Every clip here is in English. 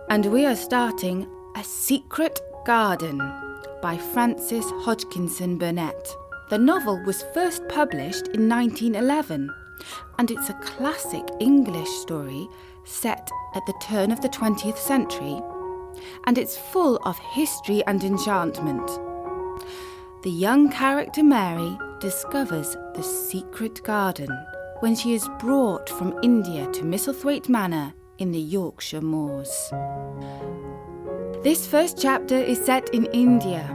And we are starting A Secret Garden by Frances Hodgkinson Burnett. The novel was first published in 1911, and it's a classic English story set at the turn of the 20th century, and it's full of history and enchantment. The young character Mary discovers the secret garden when she is brought from India to Misselthwaite Manor in the Yorkshire moors. This first chapter is set in India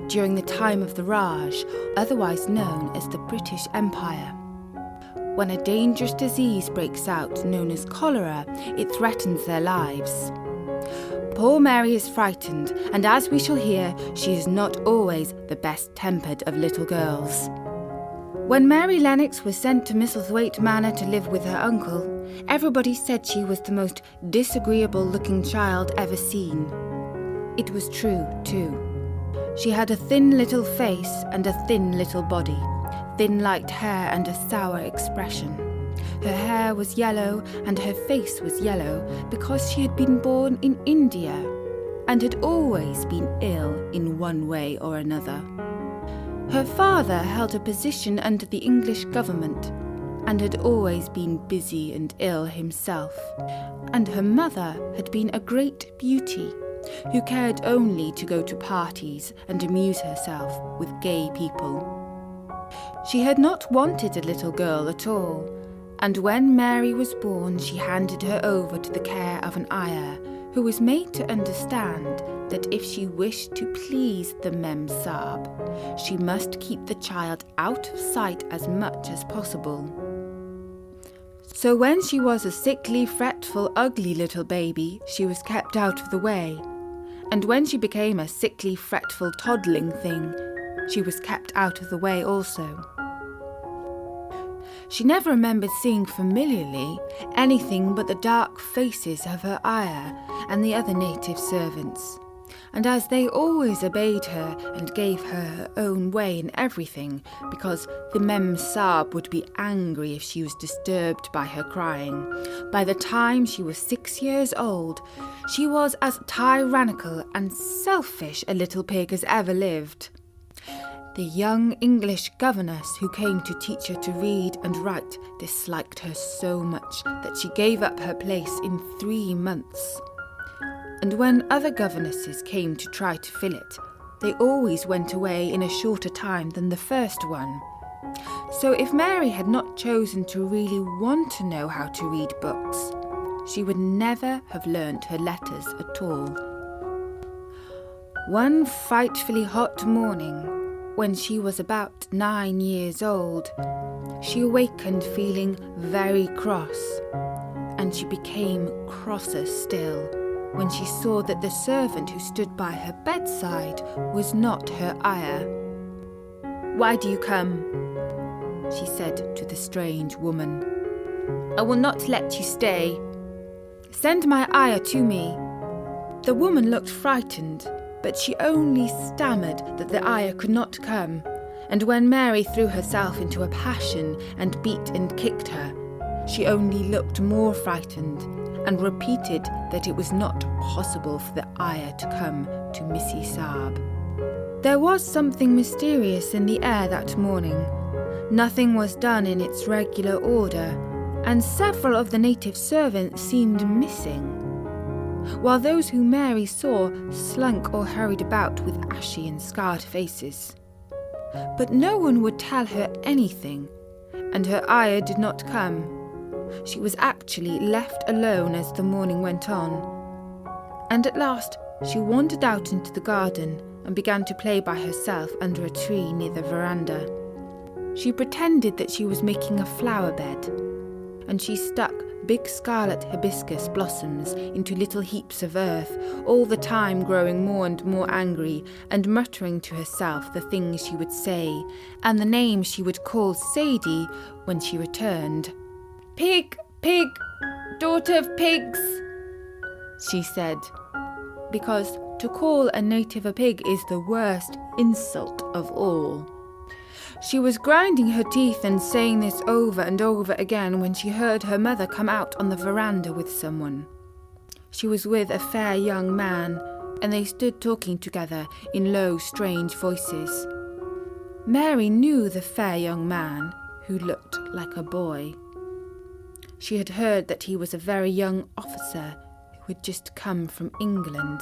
during the time of the Raj, otherwise known as the British Empire. When a dangerous disease breaks out known as cholera, it threatens their lives. Poor Mary is frightened, and as we shall hear, she is not always the best-tempered of little girls. When Mary Lennox was sent to Misselthwaite Manor to live with her uncle, everybody said she was the most disagreeable-looking child ever seen. It was true, too. She had a thin little face and a thin little body, thin light hair and a sour expression. Her hair was yellow and her face was yellow because she had been born in India and had always been ill in one way or another. Her father held a position under the English government and had always been busy and ill himself, and her mother had been a great beauty who cared only to go to parties and amuse herself with gay people. She had not wanted a little girl at all, and when Mary was born she handed her over to the care of an ayah who was made to understand that if she wished to please the Mem Sahib, she must keep the child out of sight as much as possible. So when she was a sickly, fretful, ugly little baby, she was kept out of the way. And when she became a sickly, fretful, toddling thing, she was kept out of the way also. She never remembered seeing familiarly anything but the dark faces of her ayah and the other native servants. And as they always obeyed her and gave her her own way in everything, because the Mem Sahib would be angry if she was disturbed by her crying, by the time she was 6 years old, she was as tyrannical and selfish a little pig as ever lived. The young English governess who came to teach her to read and write disliked her so much that she gave up her place in 3 months. And when other governesses came to try to fill it, they always went away in a shorter time than the first one. So if Mary had not chosen to really want to know how to read books, she would never have learnt her letters at all. One frightfully hot morning, when she was about 9 years old, she awakened feeling very cross, and she became crosser still when she saw that the servant who stood by her bedside was not her ayah. "Why do you come?" she said to the strange woman. "I will not let you stay. Send my ayah to me." The woman looked frightened, but she only stammered that the ayah could not come, and when Mary threw herself into a passion and beat and kicked her, she only looked more frightened and repeated that it was not possible for the ayah to come to Missy Sahib. There was something mysterious in the air that morning. Nothing was done in its regular order, and several of the native servants seemed missing, while those whom Mary saw slunk or hurried about with ashy and scarred faces. But no one would tell her anything, and her ayah did not come. She was actually left alone as the morning went on, and at last she wandered out into the garden and began to play by herself under a tree near the veranda. She pretended that she was making a flower bed, and she stuck big scarlet hibiscus blossoms into little heaps of earth, all the time growing more and more angry and muttering to herself the things she would say and the names she would call Sadie when she returned. "Pig, pig, daughter of pigs," she said, because to call a native a pig is the worst insult of all. She was grinding her teeth and saying this over and over again when she heard her mother come out on the veranda with someone. She was with a fair young man, and they stood talking together in low, strange voices. Mary knew the fair young man, who looked like a boy. She had heard that he was a very young officer who had just come from England.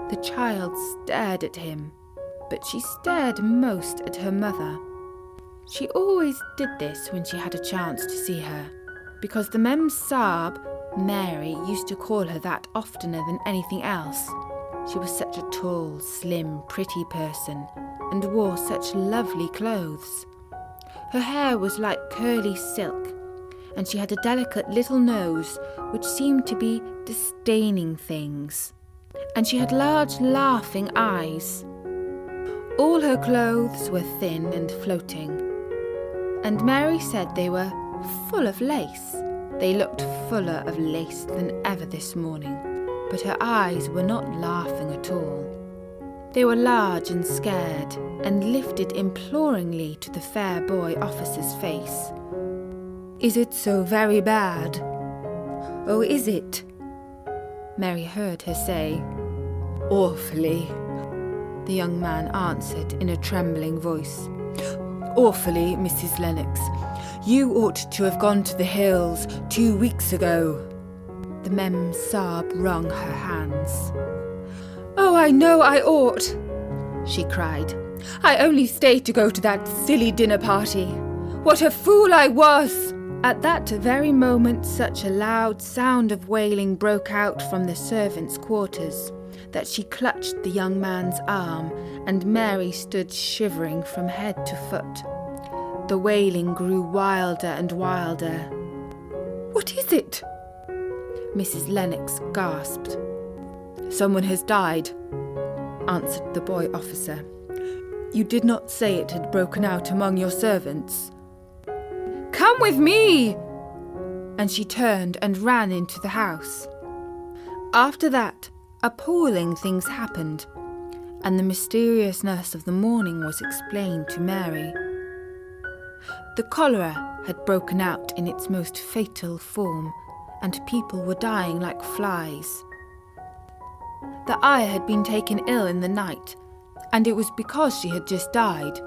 The child stared at him, but she stared most at her mother. She always did this when she had a chance to see her, because the Mem Sahib, Mary, used to call her that oftener than anything else. She was such a tall, slim, pretty person, and wore such lovely clothes. Her hair was like curly silk, and she had a delicate little nose which seemed to be disdaining things. And she had large, laughing eyes. All her clothes were thin and floating, and Mary said they were full of lace. They looked fuller of lace than ever this morning, but her eyes were not laughing at all. They were large and scared, and lifted imploringly to the fair boy officer's face. "Is it so very bad? Oh, is it?" Mary heard her say. "Awfully," the young man answered in a trembling voice. "Awfully, Mrs. Lennox. You ought to have gone to the hills 2 weeks ago." The Mem Sahib wrung her hands. "Oh, I know I ought," she cried. "I only stayed to go to that silly dinner party. What a fool I was!" At that very moment such a loud sound of wailing broke out from the servants' quarters that she clutched the young man's arm, and Mary stood shivering from head to foot. The wailing grew wilder and wilder. "What is it?" Mrs. Lennox gasped. "Someone has died," answered the boy officer. "You did not say it had broken out among your servants." "Come with me!" And she turned and ran into the house. After that, appalling things happened, and the mysteriousness of the morning was explained to Mary. The cholera had broken out in its most fatal form, and people were dying like flies. The ayah had been taken ill in the night, and it was because she had just died.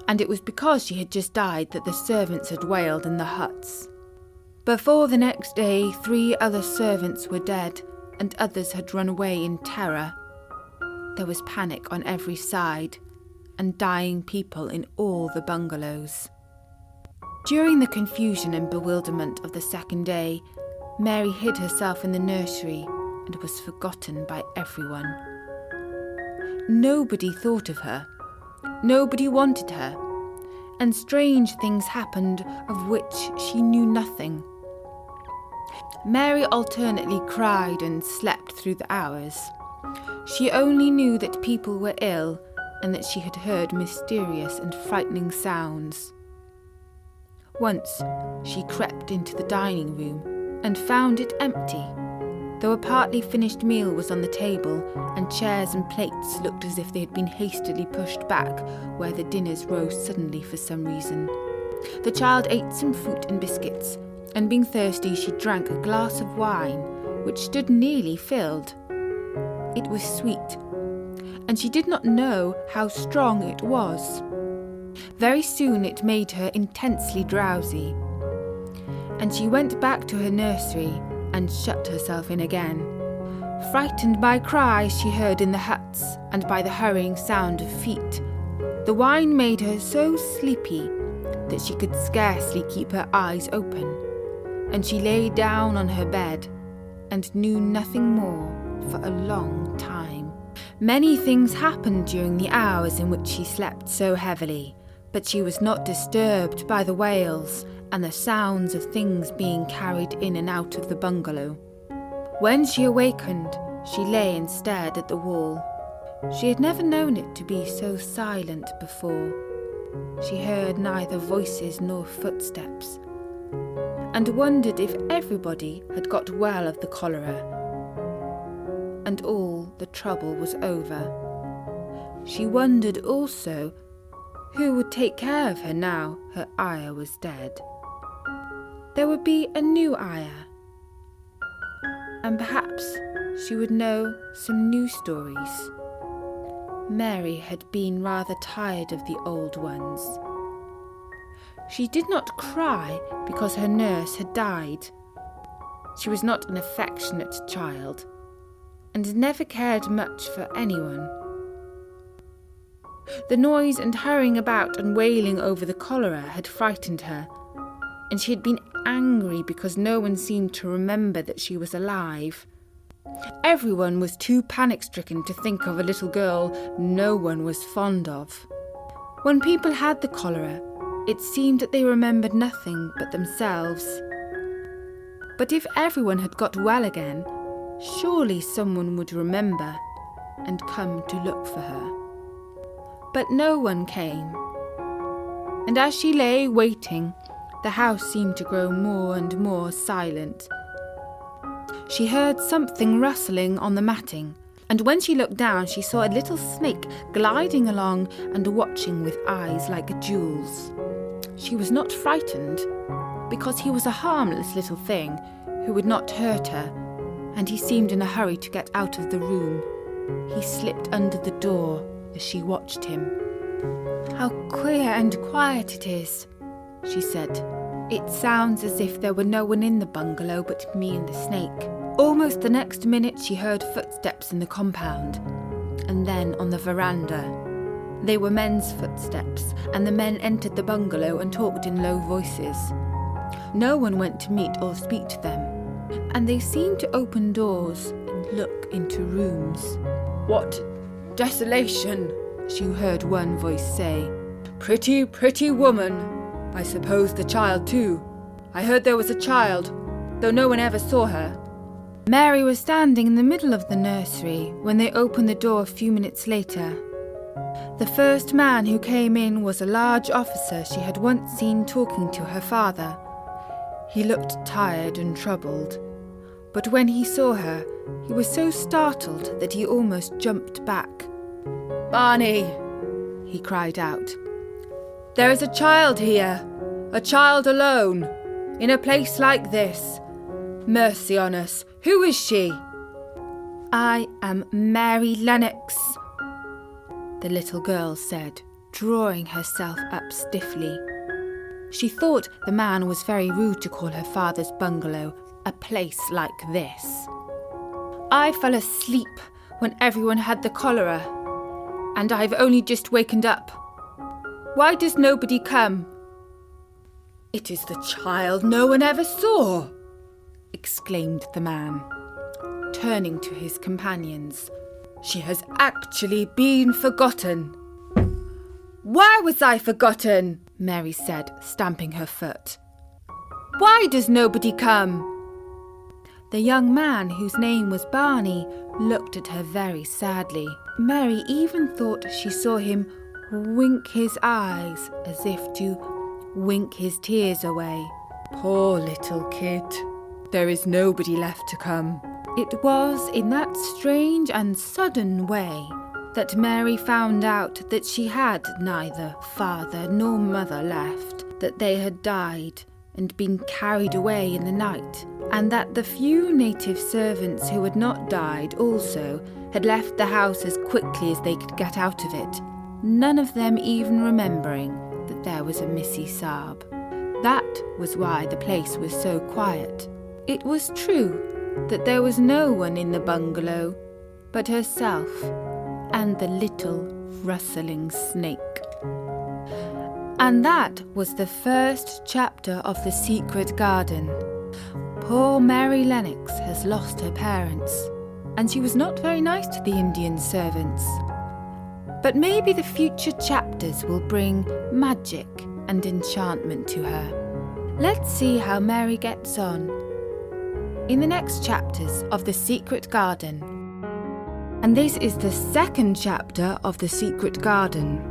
That the servants had wailed in the huts. Before the next day, 3 other servants were dead, and others had run away in terror. There was panic on every side, and dying people in all the bungalows. During the confusion and bewilderment of the second day, Mary hid herself in the nursery and was forgotten by everyone. Nobody thought of her. Nobody wanted her, and strange things happened of which she knew nothing. Mary alternately cried and slept through the hours. She only knew that people were ill and that she had heard mysterious and frightening sounds. Once she crept into the dining room and found it empty, though a partly finished meal was on the table, and chairs and plates looked as if they had been hastily pushed back where the dinners rose suddenly for some reason. The child ate some fruit and biscuits, and being thirsty she drank a glass of wine, which stood nearly filled. It was sweet, and she did not know how strong it was. Very soon it made her intensely drowsy, and she went back to her nursery and shut herself in again, frightened by cries she heard in the huts and by the hurrying sound of feet. The wine made her so sleepy that she could scarcely keep her eyes open, and she lay down on her bed and knew nothing more for a long time. Many things happened during the hours in which she slept so heavily, but she was not disturbed by the wails and the sounds of things being carried in and out of the bungalow. When she awakened, she lay and stared at the wall. She had never known it to be so silent before. She heard neither voices nor footsteps, and wondered if everybody had got well of the cholera, and all the trouble was over. She wondered also who would take care of her now her ayah was dead. There would be a new ayah, and perhaps she would know some new stories. Mary had been rather tired of the old ones. She did not cry because her nurse had died. She was not an affectionate child and never cared much for anyone. The noise and hurrying about and wailing over the cholera had frightened her, and she had been angry because no one seemed to remember that she was alive. Everyone was too panic-stricken to think of a little girl no one was fond of. When people had the cholera, it seemed that they remembered nothing but themselves. But if everyone had got well again, surely someone would remember and come to look for her. But no one came, and as she lay waiting, the house seemed to grow more and more silent. She heard something rustling on the matting, and when she looked down, she saw a little snake gliding along and watching with eyes like jewels. She was not frightened, because he was a harmless little thing who would not hurt her, and he seemed in a hurry to get out of the room. He slipped under the door as she watched him. "How queer and quiet it is," she said. "It sounds as if there were no one in the bungalow but me and the snake." Almost the next minute she heard footsteps in the compound, and then on the veranda. They were men's footsteps, and the men entered the bungalow and talked in low voices. No one went to meet or speak to them, and they seemed to open doors and look into rooms. "What desolation," she heard one voice say. "Pretty, pretty woman. I suppose the child too. I heard there was a child, though no one ever saw her." Mary was standing in the middle of the nursery when they opened the door a few minutes later. The first man who came in was a large officer she had once seen talking to her father. He looked tired and troubled, but when he saw her, he was so startled that he almost jumped back. "Barney," he cried out, "there is a child here, a child alone, in a place like this. Mercy on us, who is she?" "I am Mary Lennox," the little girl said, drawing herself up stiffly. She thought the man was very rude to call her father's bungalow a place like this. "I fell asleep when everyone had the cholera, and I've only just wakened up. Why does nobody come?" "It is the child no one ever saw," exclaimed the man, turning to his companions. "She has actually been forgotten." "Why was I forgotten?" Mary said, stamping her foot. "Why does nobody come?" The young man, whose name was Barney, looked at her very sadly. Mary even thought she saw him wink his eyes as if to wink his tears away. "Poor little kid. There is nobody left to come." It was in that strange and sudden way that Mary found out that she had neither father nor mother left, that they had died and been carried away in the night, and that the few native servants who had not died also had left the house as quickly as they could get out of it, none of them even remembering that there was a Missy Saab. That was why the place was so quiet. It was true that there was no one in the bungalow but herself and the little rustling snake. And that was the first chapter of The Secret Garden. Poor Mary Lennox has lost her parents, and she was not very nice to the Indian servants. But maybe the future chapters will bring magic and enchantment to her. Let's see how Mary gets on in the next chapters of The Secret Garden. And this is the second chapter of The Secret Garden.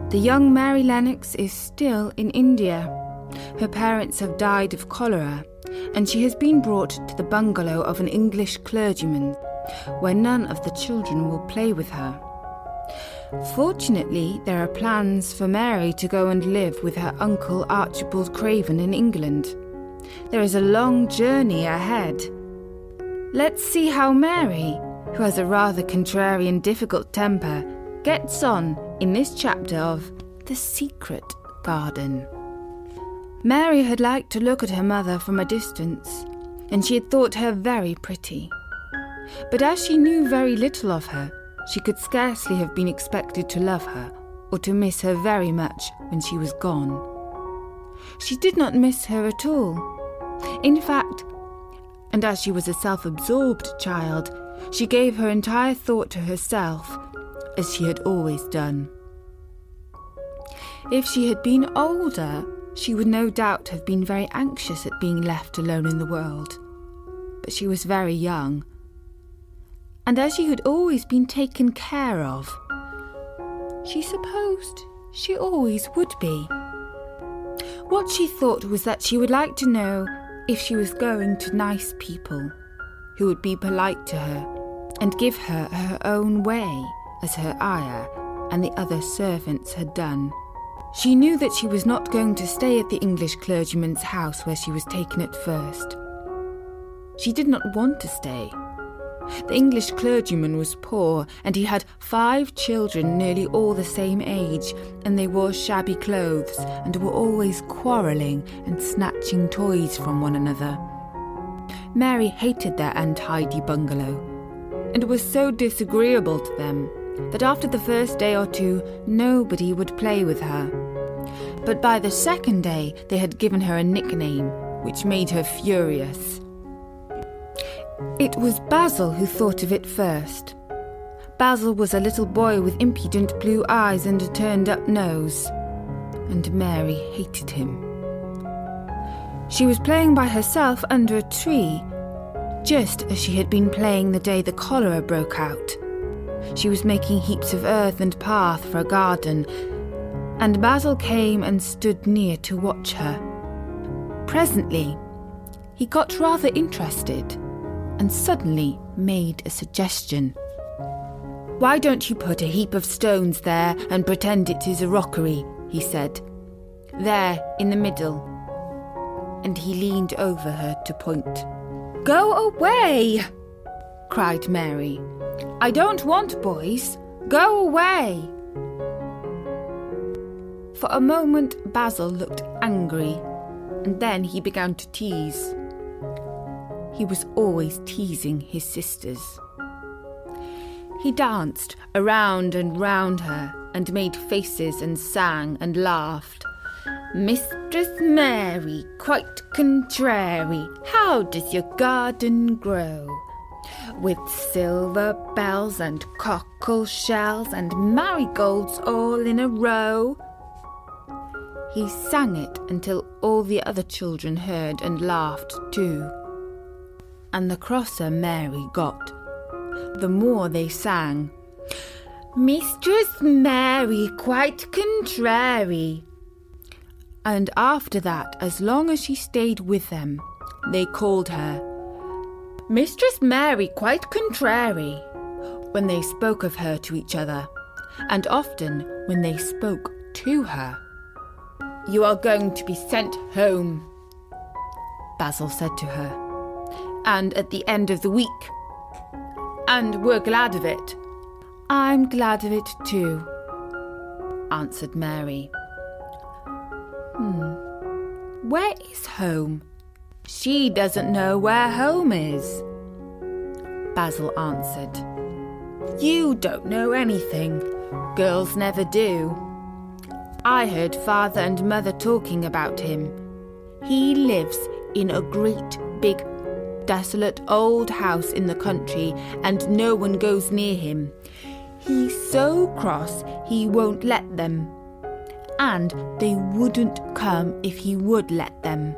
The young Mary Lennox is still in India. Her parents have died of cholera, and she has been brought to the bungalow of an English clergyman, where none of the children will play with her. Fortunately, there are plans for Mary to go and live with her uncle Archibald Craven in England. There is a long journey ahead. Let's see how Mary, who has a rather contrary and difficult temper, gets on in this chapter of The Secret Garden. Mary had liked to look at her mother from a distance, and she had thought her very pretty. But as she knew very little of her, she could scarcely have been expected to love her or to miss her very much when she was gone. She did not miss her at all. In fact, and as she was a self-absorbed child, she gave her entire thought to herself, as she had always done. If she had been older, she would no doubt have been very anxious at being left alone in the world. But she was very young, and as she had always been taken care of, she supposed she always would be. What she thought was that she would like to know if she was going to nice people who would be polite to her and give her her own way, as her ayah and the other servants had done. She knew that she was not going to stay at the English clergyman's house where she was taken at first. She did not want to stay. The English clergyman was poor, and he had 5 children nearly all the same age, and they wore shabby clothes and were always quarrelling and snatching toys from one another. Mary hated their untidy bungalow, and was so disagreeable to them that after the first day or 2 nobody would play with her. But by the second day they had given her a nickname, which made her furious. It was Basil who thought of it first. Basil was a little boy with impudent blue eyes and a turned-up nose, and Mary hated him. She was playing by herself under a tree, just as she had been playing the day the cholera broke out. She was making heaps of earth and path for a garden, and Basil came and stood near to watch her. Presently, he got rather interested and suddenly made a suggestion. "Why don't you put a heap of stones there and pretend it is a rockery?" he said. "There, in the middle." And he leaned over her to point. "Go away!" cried Mary. "I don't want boys. Go away!" For a moment Basil looked angry, and then he began to tease. He was always teasing his sisters. He danced around and round her and made faces and sang and laughed. "Mistress Mary, quite contrary, how does your garden grow? With silver bells and cockle shells and marigolds all in a row." He sang it until all the other children heard and laughed too. And the crosser Mary got, the more they sang, "Mistress Mary, quite contrary." And after that, as long as she stayed with them, they called her Mistress Mary, quite contrary, when they spoke of her to each other, and often when they spoke to her. "You are going to be sent home," Basil said to her, "and at the end of the week. And we're glad of it." "I'm glad of it too," answered Mary. Where is home?" "She doesn't know where home is," Basil answered. "You don't know anything. Girls never do. I heard Father and Mother talking about him. He lives in a great big desolate old house in the country, and no one goes near him. He's so cross he won't let them, and they wouldn't come if he would let them.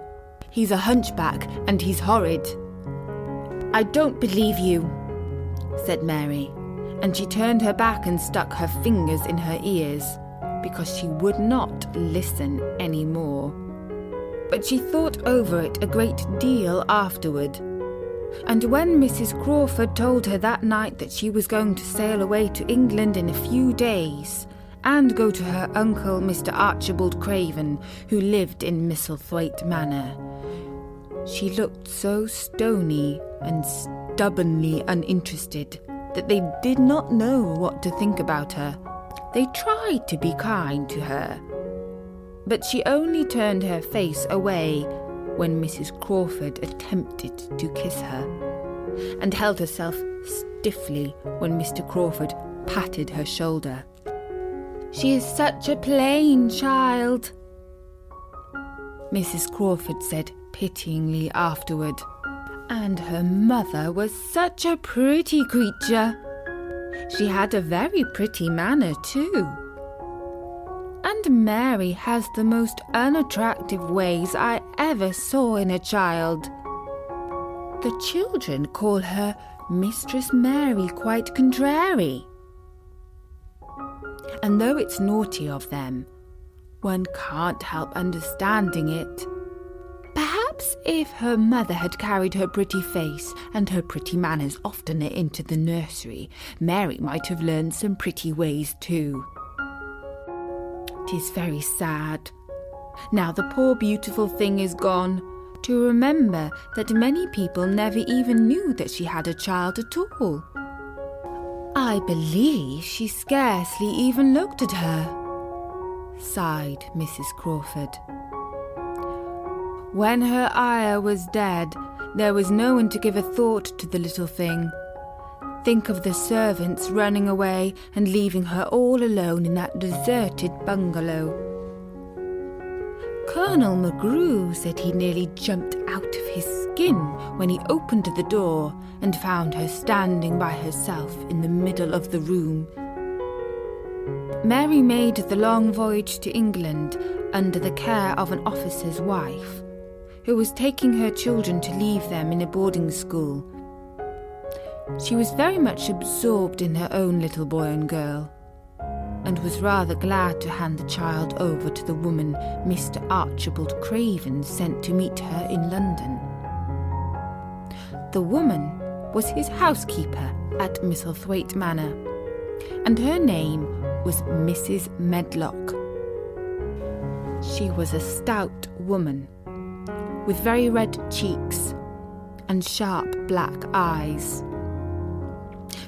He's a hunchback and he's horrid." "I don't believe you," said Mary, and she turned her back and stuck her fingers in her ears, because she would not listen any more. But she thought over it a great deal afterward, and when Mrs. Crawford told her that night that she was going to sail away to England in a few days and go to her uncle Mr. Archibald Craven, who lived in Misselthwaite Manor, she looked so stony and stubbornly uninterested that they did not know what to think about her. They tried to be kind to her, but she only turned her face away when Mrs. Crawford attempted to kiss her, and held herself stiffly when Mr. Crawford patted her shoulder. "She is such a plain child," Mrs. Crawford said pityingly afterward. "And her mother was such a pretty creature. She had a very pretty manner too. And Mary has the most unattractive ways I ever saw in a child. The children call her Mistress Mary quite contrary. And though it's naughty of them, one can't help understanding it. Perhaps if her mother had carried her pretty face and her pretty manners oftener into the nursery, Mary might have learned some pretty ways too. 'Tis very sad. Now the poor beautiful thing is gone, to remember that many people never even knew that she had a child at all. I believe she scarcely even looked at her," sighed Mrs. Crawford. "When her ayah was dead, there was no one to give a thought to the little thing. Think of the servants running away and leaving her all alone in that deserted bungalow. Colonel McGrew said he nearly jumped out of his skin when he opened the door and found her standing by herself in the middle of the room. Mary made the long voyage to England under the care of an officer's wife, who was taking her children to leave them in a boarding school. She was very much absorbed in her own little boy and girl, and was rather glad to hand the child over to the woman Mr. Archibald Craven sent to meet her in London. The woman was his housekeeper at Misselthwaite Manor, and her name was Mrs. Medlock. She was a stout woman, with very red cheeks and sharp black eyes.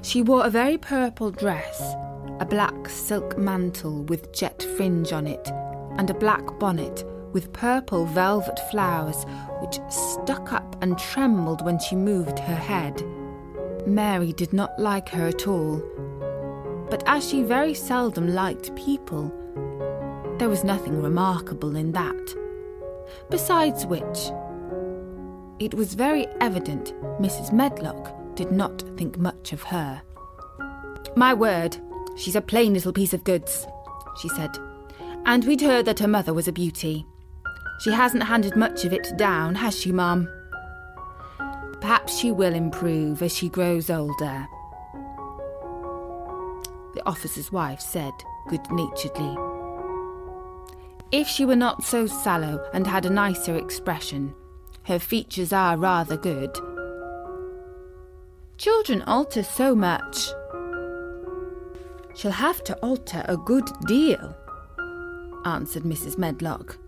She wore a very purple dress, a black silk mantle with jet fringe on it, and a black bonnet with purple velvet flowers which stuck up and trembled when she moved her head. Mary did not like her at all, but as she very seldom liked people, there was nothing remarkable in that. Besides which, it was very evident Mrs. Medlock did not think much of her. "My word, she's a plain little piece of goods," she said, "and we'd heard that her mother was a beauty. She hasn't handed much of it down, has she, Mum? Perhaps she will improve as she grows older," the officer's wife said good-naturedly. "If she were not so sallow and had a nicer expression, her features are rather good. Children alter so much. She'll have to alter a good deal," answered Mrs. Medlock.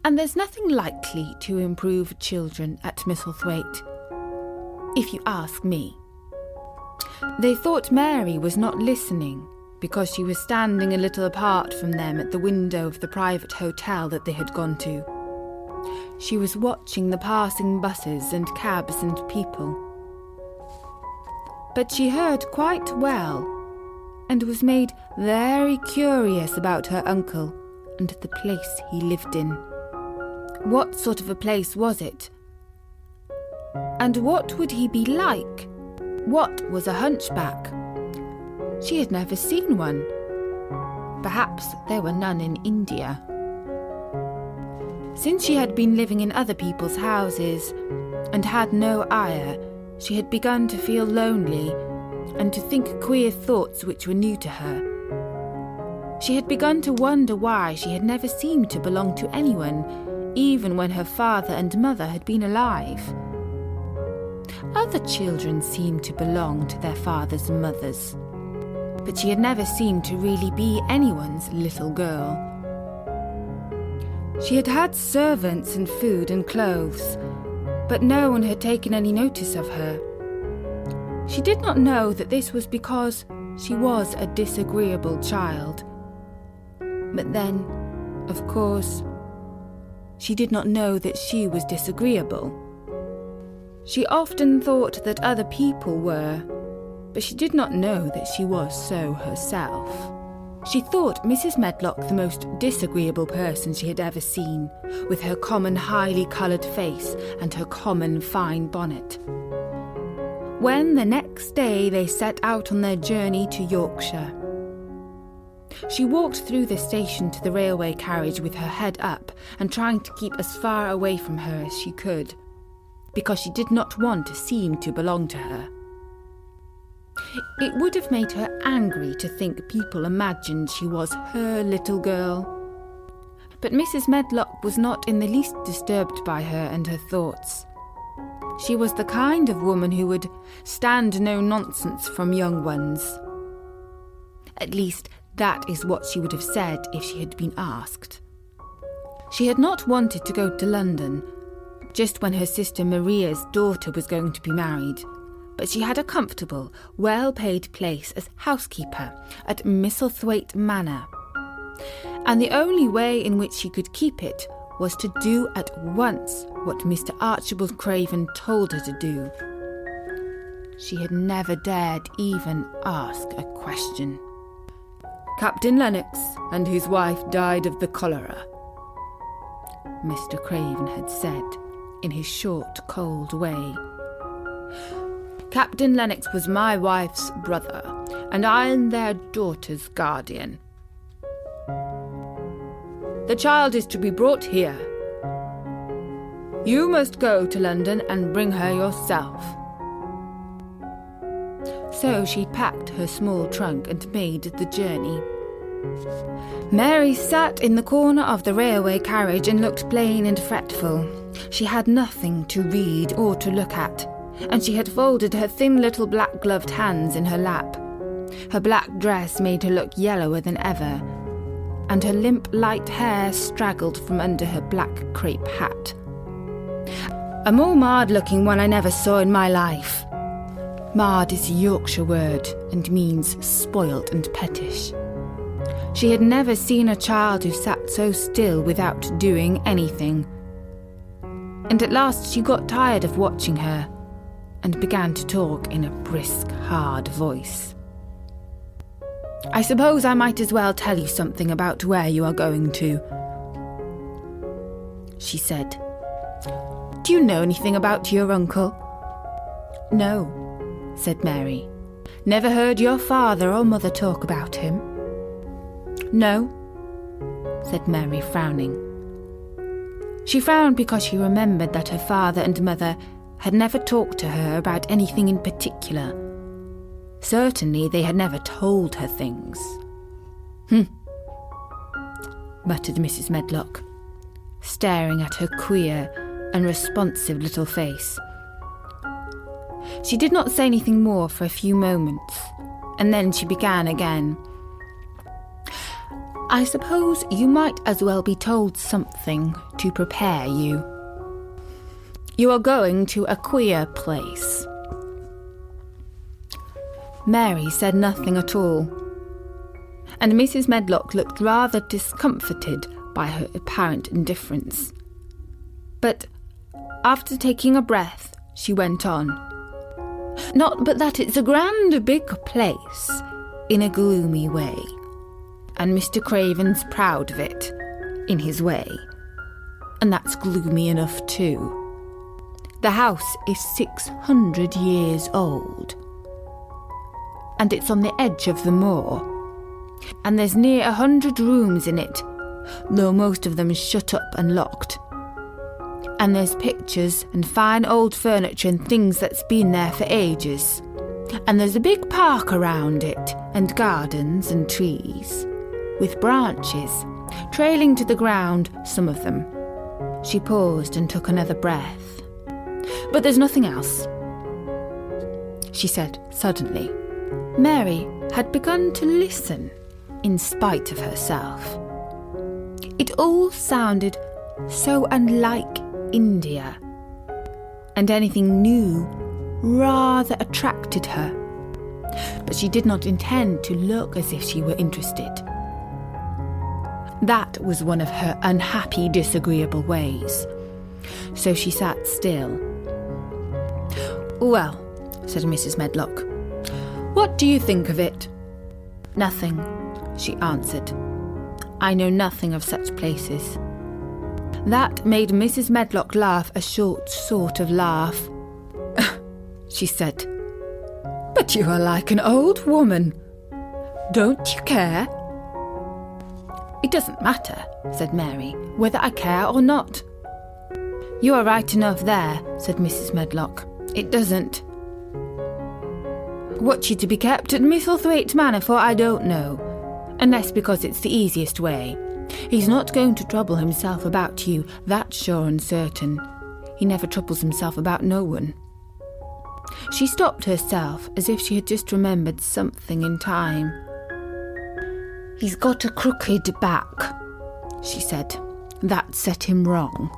"And there's nothing likely to improve children at Misselthwaite, if you ask me." They thought Mary was not listening because she was standing a little apart from them at the window of the private hotel that they had gone to. She was watching the passing buses and cabs and people. But she heard quite well, and was made very curious about her uncle and the place he lived in. What sort of a place was it? And what would he be like? What was a hunchback? She had never seen one. Perhaps there were none in India. Since she had been living in other people's houses and had no ayah, she had begun to feel lonely and to think queer thoughts which were new to her. She had begun to wonder why she had never seemed to belong to anyone, even when her father and mother had been alive. Other children seemed to belong to their fathers and mothers, but she had never seemed to really be anyone's little girl. She had had servants and food and clothes, but no one had taken any notice of her. She did not know that this was because she was a disagreeable child. But then, of course, she did not know that she was disagreeable. She often thought that other people were, but she did not know that she was so herself. She thought Mrs. Medlock the most disagreeable person she had ever seen, with her common highly coloured face and her common fine bonnet. When the next day they set out on their journey to Yorkshire, she walked through the station to the railway carriage with her head up and trying to keep as far away from her as she could, because she did not want to seem to belong to her. It would have made her angry to think people imagined she was her little girl. But Mrs. Medlock was not in the least disturbed by her and her thoughts. She was the kind of woman who would stand no nonsense from young ones. At least, that is what she would have said if she had been asked. She had not wanted to go to London, just when her sister Maria's daughter was going to be married, but she had a comfortable, well-paid place as housekeeper at Misselthwaite Manor, and the only way in which she could keep it was to do at once what Mr. Archibald Craven told her to do. She had never dared even ask a question. "Captain Lennox and his wife died of the cholera," Mr. Craven had said in his short, cold way. "Captain Lennox was my wife's brother, and I am their daughter's guardian. The child is to be brought here. You must go to London and bring her yourself." So she packed her small trunk and made the journey. Mary sat in the corner of the railway carriage and looked plain and fretful. She had nothing to read or to look at, and she had folded her thin little black-gloved hands in her lap. Her black dress made her look yellower than ever, and her limp light hair straggled from under her black crepe hat. A more marred-looking one I never saw in my life. Marred is a Yorkshire word and means spoilt and pettish. She had never seen a child who sat so still without doing anything. And at last she got tired of watching her and began to talk in a brisk, hard voice. "I suppose I might as well tell you something about where you are going to," she said. "Do you know anything about your uncle?" "No," said Mary. "Never heard your father or mother talk about him?" "No," said Mary, frowning. She frowned because she remembered that her father and mother had never talked to her about anything in particular. Certainly they had never told her things. Muttered Mrs. Medlock, staring at her queer, unresponsive little face. She did not say anything more for a few moments, and then she began again. "I suppose you might as well be told something to prepare you. You are going to a queer place." Mary said nothing at all, and Mrs. Medlock looked rather discomfited by her apparent indifference. But after taking a breath, she went on. "Not but that it's a grand big place, in a gloomy way, and Mr. Craven's proud of it, in his way, and that's gloomy enough too. The house is 600 years old, and it's on the edge of the moor, and there's near 100 rooms in it, though most of them shut up and locked. And there's pictures and fine old furniture and things that's been there for ages. And there's a big park around it, and gardens and trees, with branches, trailing to the ground, some of them." She paused and took another breath. "But there's nothing else," she said suddenly. Mary had begun to listen, in spite of herself. It all sounded so unlike India. and anything new rather attracted her. But she did not intend to look as if she were interested. That was one of her unhappy, disagreeable ways. So she sat still. "Well," said Mrs. Medlock, "what do you think of it?" "Nothing," she answered. "I know nothing of such places." That made Mrs. Medlock laugh a short sort of laugh. She said, "But you are like an old woman. Don't you care?" "It doesn't matter," said Mary, "whether I care or not." "You are right enough there," said Mrs. Medlock. "It doesn't. What you to be kept at Misselthwaite Manor for I don't know, unless because it's the easiest way. He's not going to trouble himself about you, that's sure and certain. He never troubles himself about no one." She stopped herself as if she had just remembered something in time. "He's got a crooked back," she said. "That set him wrong.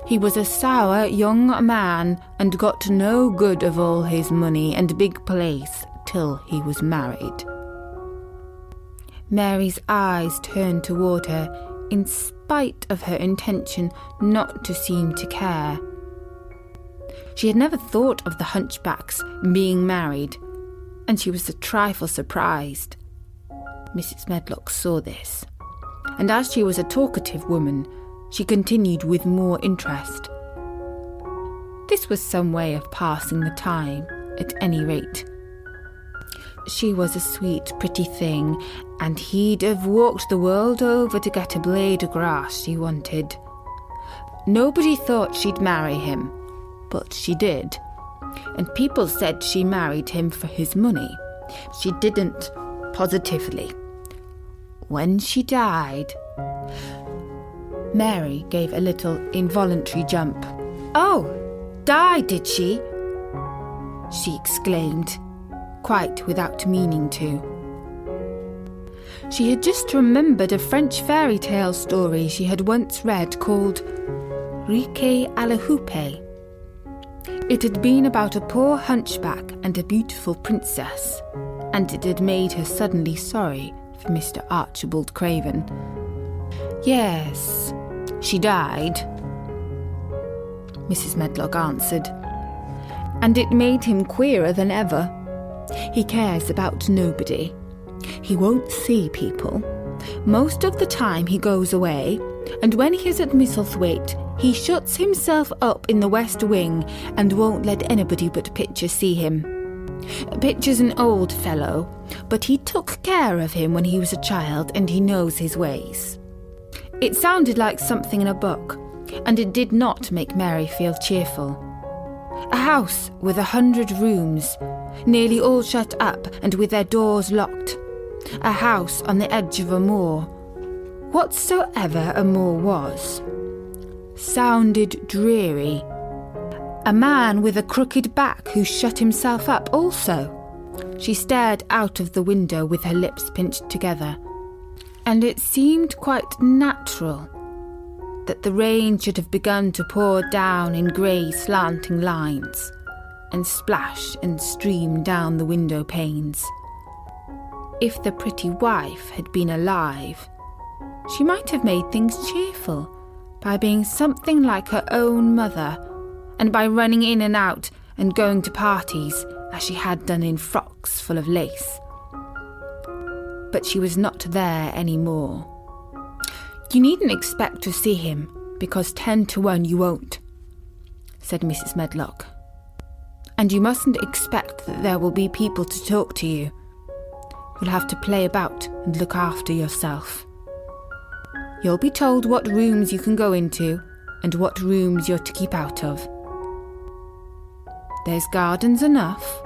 He was a sour young man and got no good of all his money and big place till he was married." Mary's eyes turned toward her in spite of her intention not to seem to care. She had never thought of the hunchbacks being married, and she was a trifle surprised. Mrs. Medlock saw this, and as she was a talkative woman, she continued with more interest. This was some way of passing the time, at any rate. She was a sweet, pretty thing, and he'd have walked the world over to get a blade of grass she wanted. Nobody thought she'd marry him, but she did, and people said she married him for his money. She didn't, positively. When she died... Mary gave a little involuntary jump. "Oh, died, did she?" she exclaimed, quite without meaning to. She had just remembered a French fairy tale story she had once read called Riquet à la Houppée. It had been about a poor hunchback and a beautiful princess, and it had made her suddenly sorry for Mr. Archibald Craven. "Yes, she died," Mrs. Medlock answered, "and it made him queerer than ever. He cares about nobody. He won't see people. Most of the time he goes away, and when he is at Misselthwaite, he shuts himself up in the West Wing and won't let anybody but Pitcher see him. Pitcher's an old fellow, but he took care of him when he was a child, and he knows his ways." It sounded like something in a book, and it did not make Mary feel cheerful. A house with 100 rooms, nearly all shut up and with their doors locked. A house on the edge of a moor, whatsoever a moor was, sounded dreary. A man with a crooked back who shut himself up also. She stared out of the window with her lips pinched together, and it seemed quite natural that the rain should have begun to pour down in grey slanting lines and splash and stream down the window panes. If the pretty wife had been alive, she might have made things cheerful by being something like her own mother, and by running in and out and going to parties as she had done in frocks full of lace. But she was not there any more. "You needn't expect to see him, because 10 to 1 you won't," said Mrs. Medlock. "And you mustn't expect that there will be people to talk to you. You'll have to play about and look after yourself. You'll be told what rooms you can go into and what rooms you're to keep out of. There's gardens enough.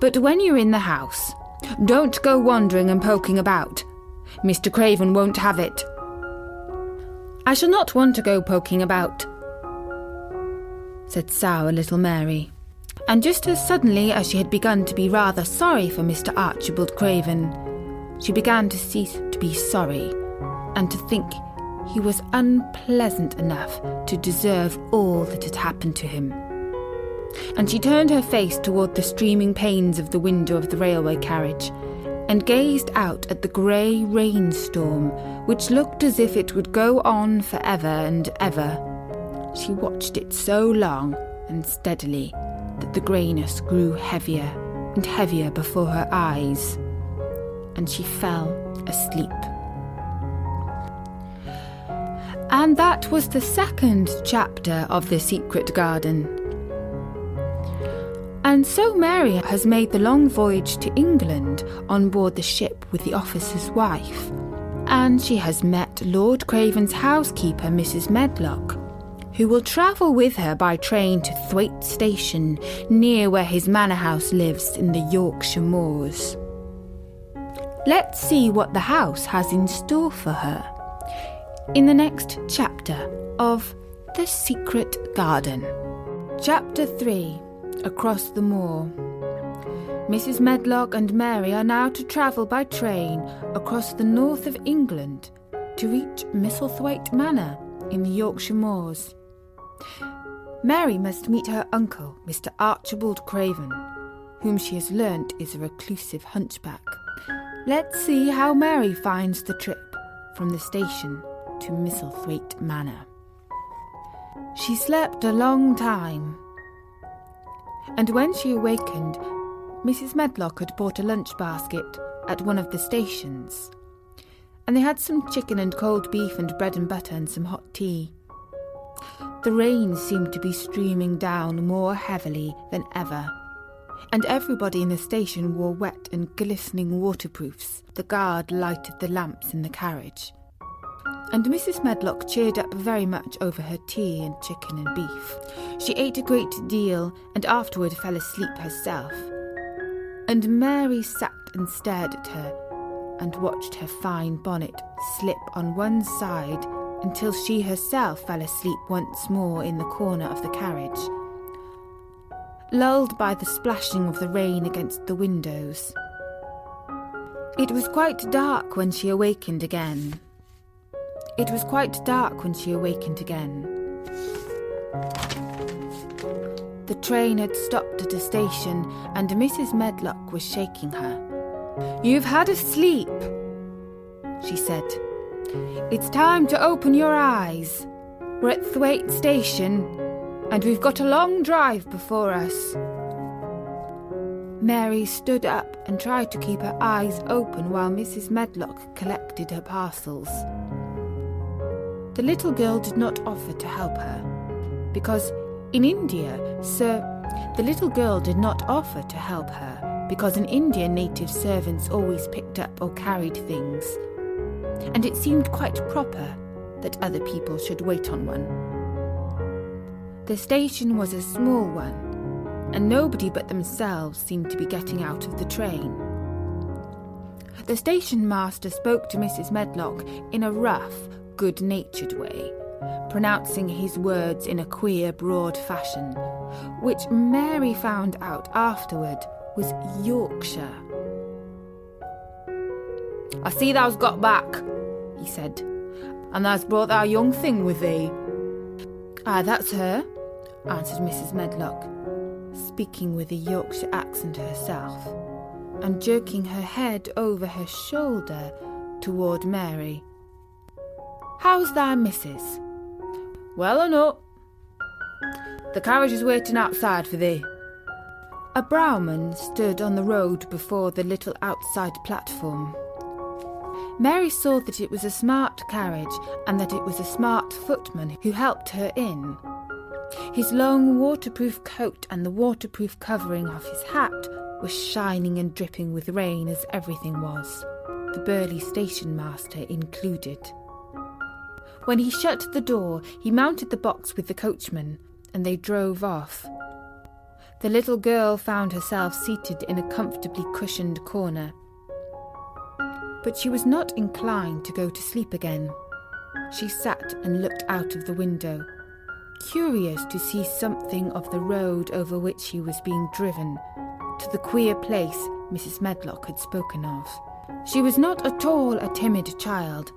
But when you're in the house, don't go wandering and poking about. Mr. Craven won't have it." "I shall not want to go poking about," said sour little Mary. And just as suddenly as she had begun to be rather sorry for Mr. Archibald Craven, she began to cease to be sorry and to think he was unpleasant enough to deserve all that had happened to him. And she turned her face toward the streaming panes of the window of the railway carriage and gazed out at the grey rainstorm, which looked as if it would go on forever and ever. She watched it so long and steadily that the greyness grew heavier and heavier before her eyes, and she fell asleep. And that was the second chapter of The Secret Garden. And so Mary has made the long voyage to England on board the ship with the officer's wife, and she has met Lord Craven's housekeeper, Mrs. Medlock, who will travel with her by train to Thwaite Station, near where his manor house lives in the Yorkshire moors. Let's see what the house has in store for her in the next chapter of The Secret Garden. Chapter 3. Across the moor. Mrs. Medlock and Mary are now to travel by train across the north of England to reach Misselthwaite Manor in the Yorkshire moors. Mary must meet her uncle, Mr. Archibald Craven, whom she has learnt is a reclusive hunchback. Let's see how Mary finds the trip from the station to Misselthwaite Manor. She slept a long time, and when she awakened, Mrs. Medlock had bought a lunch basket at one of the stations, and they had some chicken and cold beef and bread and butter and some hot tea. The rain seemed to be streaming down more heavily than ever, and everybody in the station wore wet and glistening waterproofs. The guard lighted the lamps in the carriage, and Mrs. Medlock cheered up very much over her tea and chicken and beef. She ate a great deal and afterward fell asleep herself, and Mary sat and stared at her and watched her fine bonnet slip on one side until she herself fell asleep once more in the corner of the carriage, lulled by the splashing of the rain against the windows. It was quite dark when she awakened again. The train had stopped at a station and Mrs. Medlock was shaking her. "You've had a sleep," she said. "It's time to open your eyes. We're at Thwaite Station and we've got a long drive before us." Mary stood up and tried to keep her eyes open while Mrs. Medlock collected her parcels. The little girl did not offer to help her, because in India, native servants always picked up or carried things, and it seemed quite proper that other people should wait on one. The station was a small one, and nobody but themselves seemed to be getting out of the train. The station master spoke to Mrs. Medlock in a rough, good-natured way, pronouncing his words in a queer, broad fashion, which Mary found out afterward was Yorkshire. "I see thou's got back," he said, "and thou's brought our young thing with thee." "Aye, that's her," answered Mrs. Medlock, speaking with a Yorkshire accent herself, and jerking her head over her shoulder toward Mary. "How's thy missus?" "Well enough. The carriage is waiting outside for thee." A brougham stood on the road before the little outside platform. Mary saw that it was a smart carriage and that it was a smart footman who helped her in. His long waterproof coat and the waterproof covering of his hat was shining and dripping with rain, as everything was, the burly station master included. When he shut the door, he mounted the box with the coachman, and they drove off. The little girl found herself seated in a comfortably cushioned corner. But she was not inclined to go to sleep again. She sat and looked out of the window, curious to see something of the road over which he was being driven, to the queer place Mrs. Medlock had spoken of. She was not at all a timid child,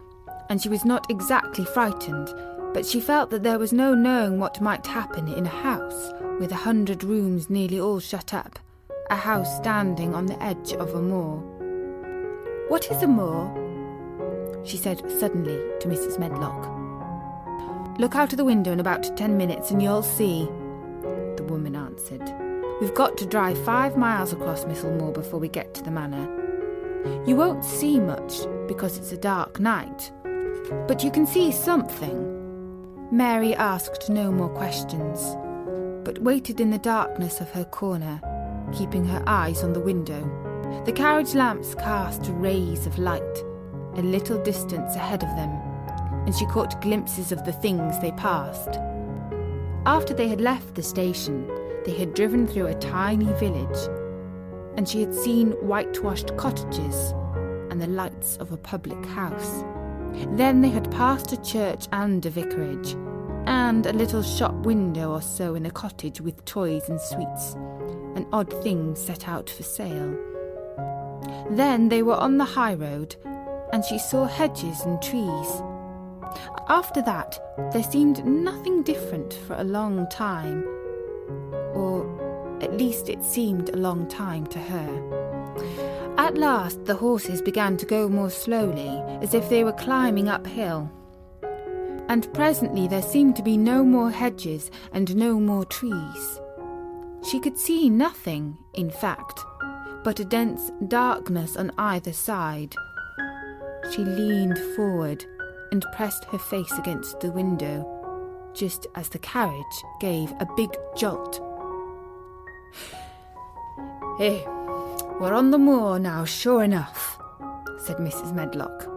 and she was not exactly frightened, but she felt that there was no knowing what might happen in a house with 100 rooms nearly all shut up, a house standing on the edge of a moor. "What is a moor?" she said suddenly to Mrs. Medlock. "Look out of the window in about 10 minutes and you'll see," the woman answered. "We've got to drive 5 miles across Missel Moor before we get to the manor. You won't see much because it's a dark night, but you can see something." Mary asked no more questions, but waited in the darkness of her corner, keeping her eyes on the window. The carriage lamps cast rays of light a little distance ahead of them, and she caught glimpses of the things they passed. After they had left the station, they had driven through a tiny village, and she had seen whitewashed cottages and the lights of a public house. Then they had passed a church and a vicarage, and a little shop window or so in a cottage with toys and sweets, and odd things set out for sale. Then they were on the high road, and she saw hedges and trees. After that, there seemed nothing different for a long time, or at least it seemed a long time to her. At last the horses began to go more slowly, as if they were climbing uphill. And presently there seemed to be no more hedges and no more trees. She could see nothing, in fact, but a dense darkness on either side. She leaned forward and pressed her face against the window, just as the carriage gave a big jolt. "Hey, we're on the moor now, sure enough," said Mrs. Medlock.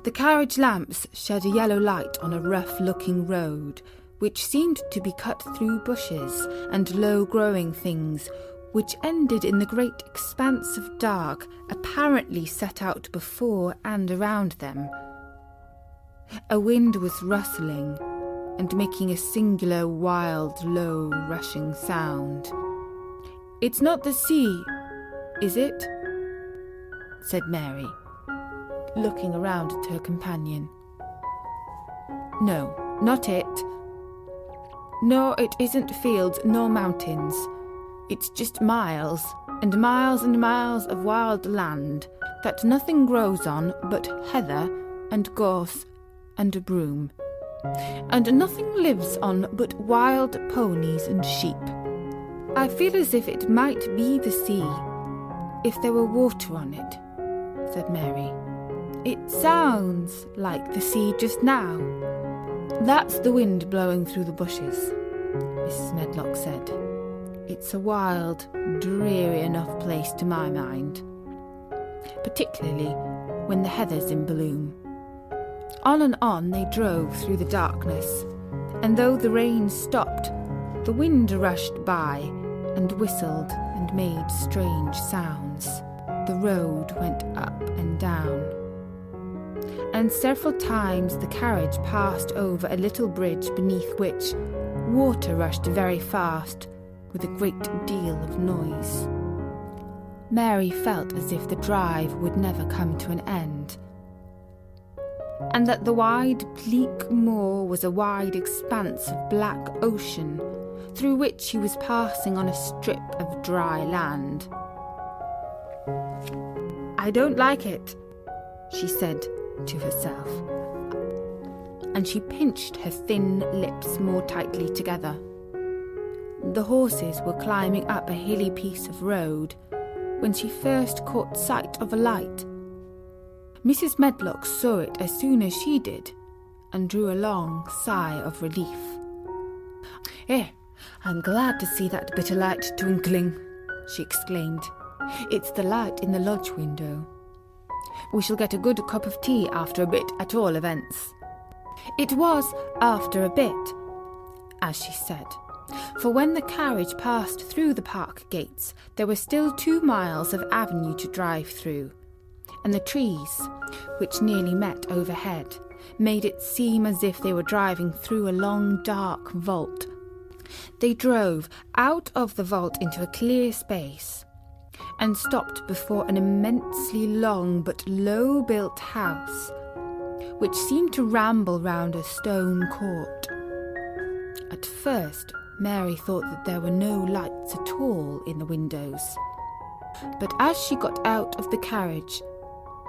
The carriage lamps shed a yellow light on a rough-looking road, which seemed to be cut through bushes and low-growing things, which ended in the great expanse of dark apparently set out before and around them. A wind was rustling and making a singular, wild, low, rushing sound. "It's not the sea, is it?" said Mary, looking around at her companion. "No, not it. No, it isn't fields nor mountains. It's just miles and miles and miles of wild land that nothing grows on but heather and gorse and a broom, and nothing lives on but wild ponies and sheep. I feel as if it might be the sea, if there were water on it," said Mary. "It sounds like the sea just now." "That's the wind blowing through the bushes," Mrs. Medlock said. "It's a wild, dreary enough place to my mind, particularly when the heather's in bloom." On and on they drove through the darkness, and though the rain stopped, the wind rushed by and whistled and made strange sounds. The road went up and down, and several times the carriage passed over a little bridge beneath which water rushed very fast with a great deal of noise. Mary felt as if the drive would never come to an end, and that the wide, bleak moor was a wide expanse of black ocean through which she was passing on a strip of dry land. "I don't like it," she said to herself, and she pinched her thin lips more tightly together. The horses were climbing up a hilly piece of road when she first caught sight of a light. Mrs. Medlock saw it as soon as she did, and drew a long sigh of relief. I'm glad to see that bit of light twinkling," she exclaimed. "It's the light in the lodge window. We shall get a good cup of tea after a bit, at all events." It was after a bit, as she said, for when the carriage passed through the park gates, there were still 2 miles of avenue to drive through, and the trees, which nearly met overhead, made it seem as if they were driving through a long, dark vault. They drove out of the vault into a clear space, and stopped before an immensely long but low-built house, which seemed to ramble round a stone court. At first, Mary thought that there were no lights at all in the windows. But as she got out of the carriage,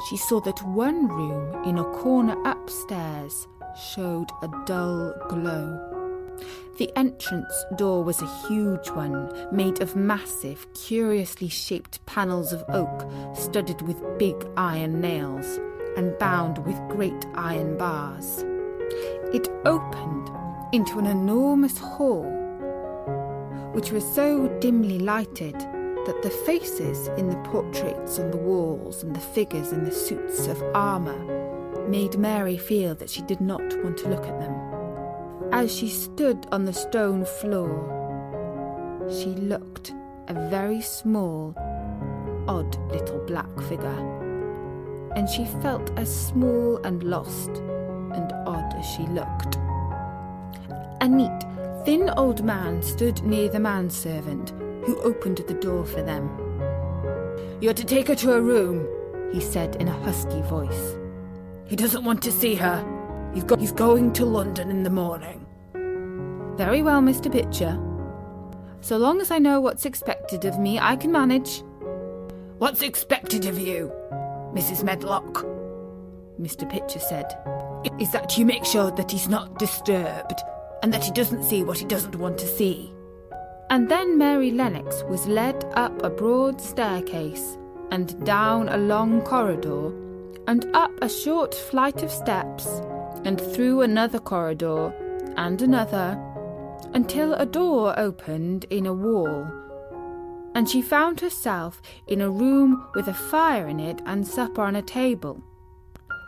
she saw that one room in a corner upstairs showed a dull glow. The entrance door was a huge one, made of massive, curiously shaped panels of oak, studded with big iron nails, and bound with great iron bars. It opened into an enormous hall, which was so dimly lighted that the faces in the portraits on the walls and the figures in the suits of armour made Mary feel that she did not want to look at them. As she stood on the stone floor, she looked a very small, odd little black figure, and she felt as small and lost and odd as she looked. A neat, thin old man stood near the manservant, who opened the door for them. "You're to take her to her room," he said in a husky voice. "He doesn't want to see her. He's going to London in the morning." "Very well, Mr. Pitcher. So long as I know what's expected of me, I can manage." "What's expected of you, Mrs. Medlock?" Mr. Pitcher said. "Is that you make sure that he's not disturbed, and that he doesn't see what he doesn't want to see." And then Mary Lennox was led up a broad staircase, and down a long corridor, and up a short flight of steps, and through another corridor, and another, until a door opened in a wall, and she found herself in a room with a fire in it and supper on a table.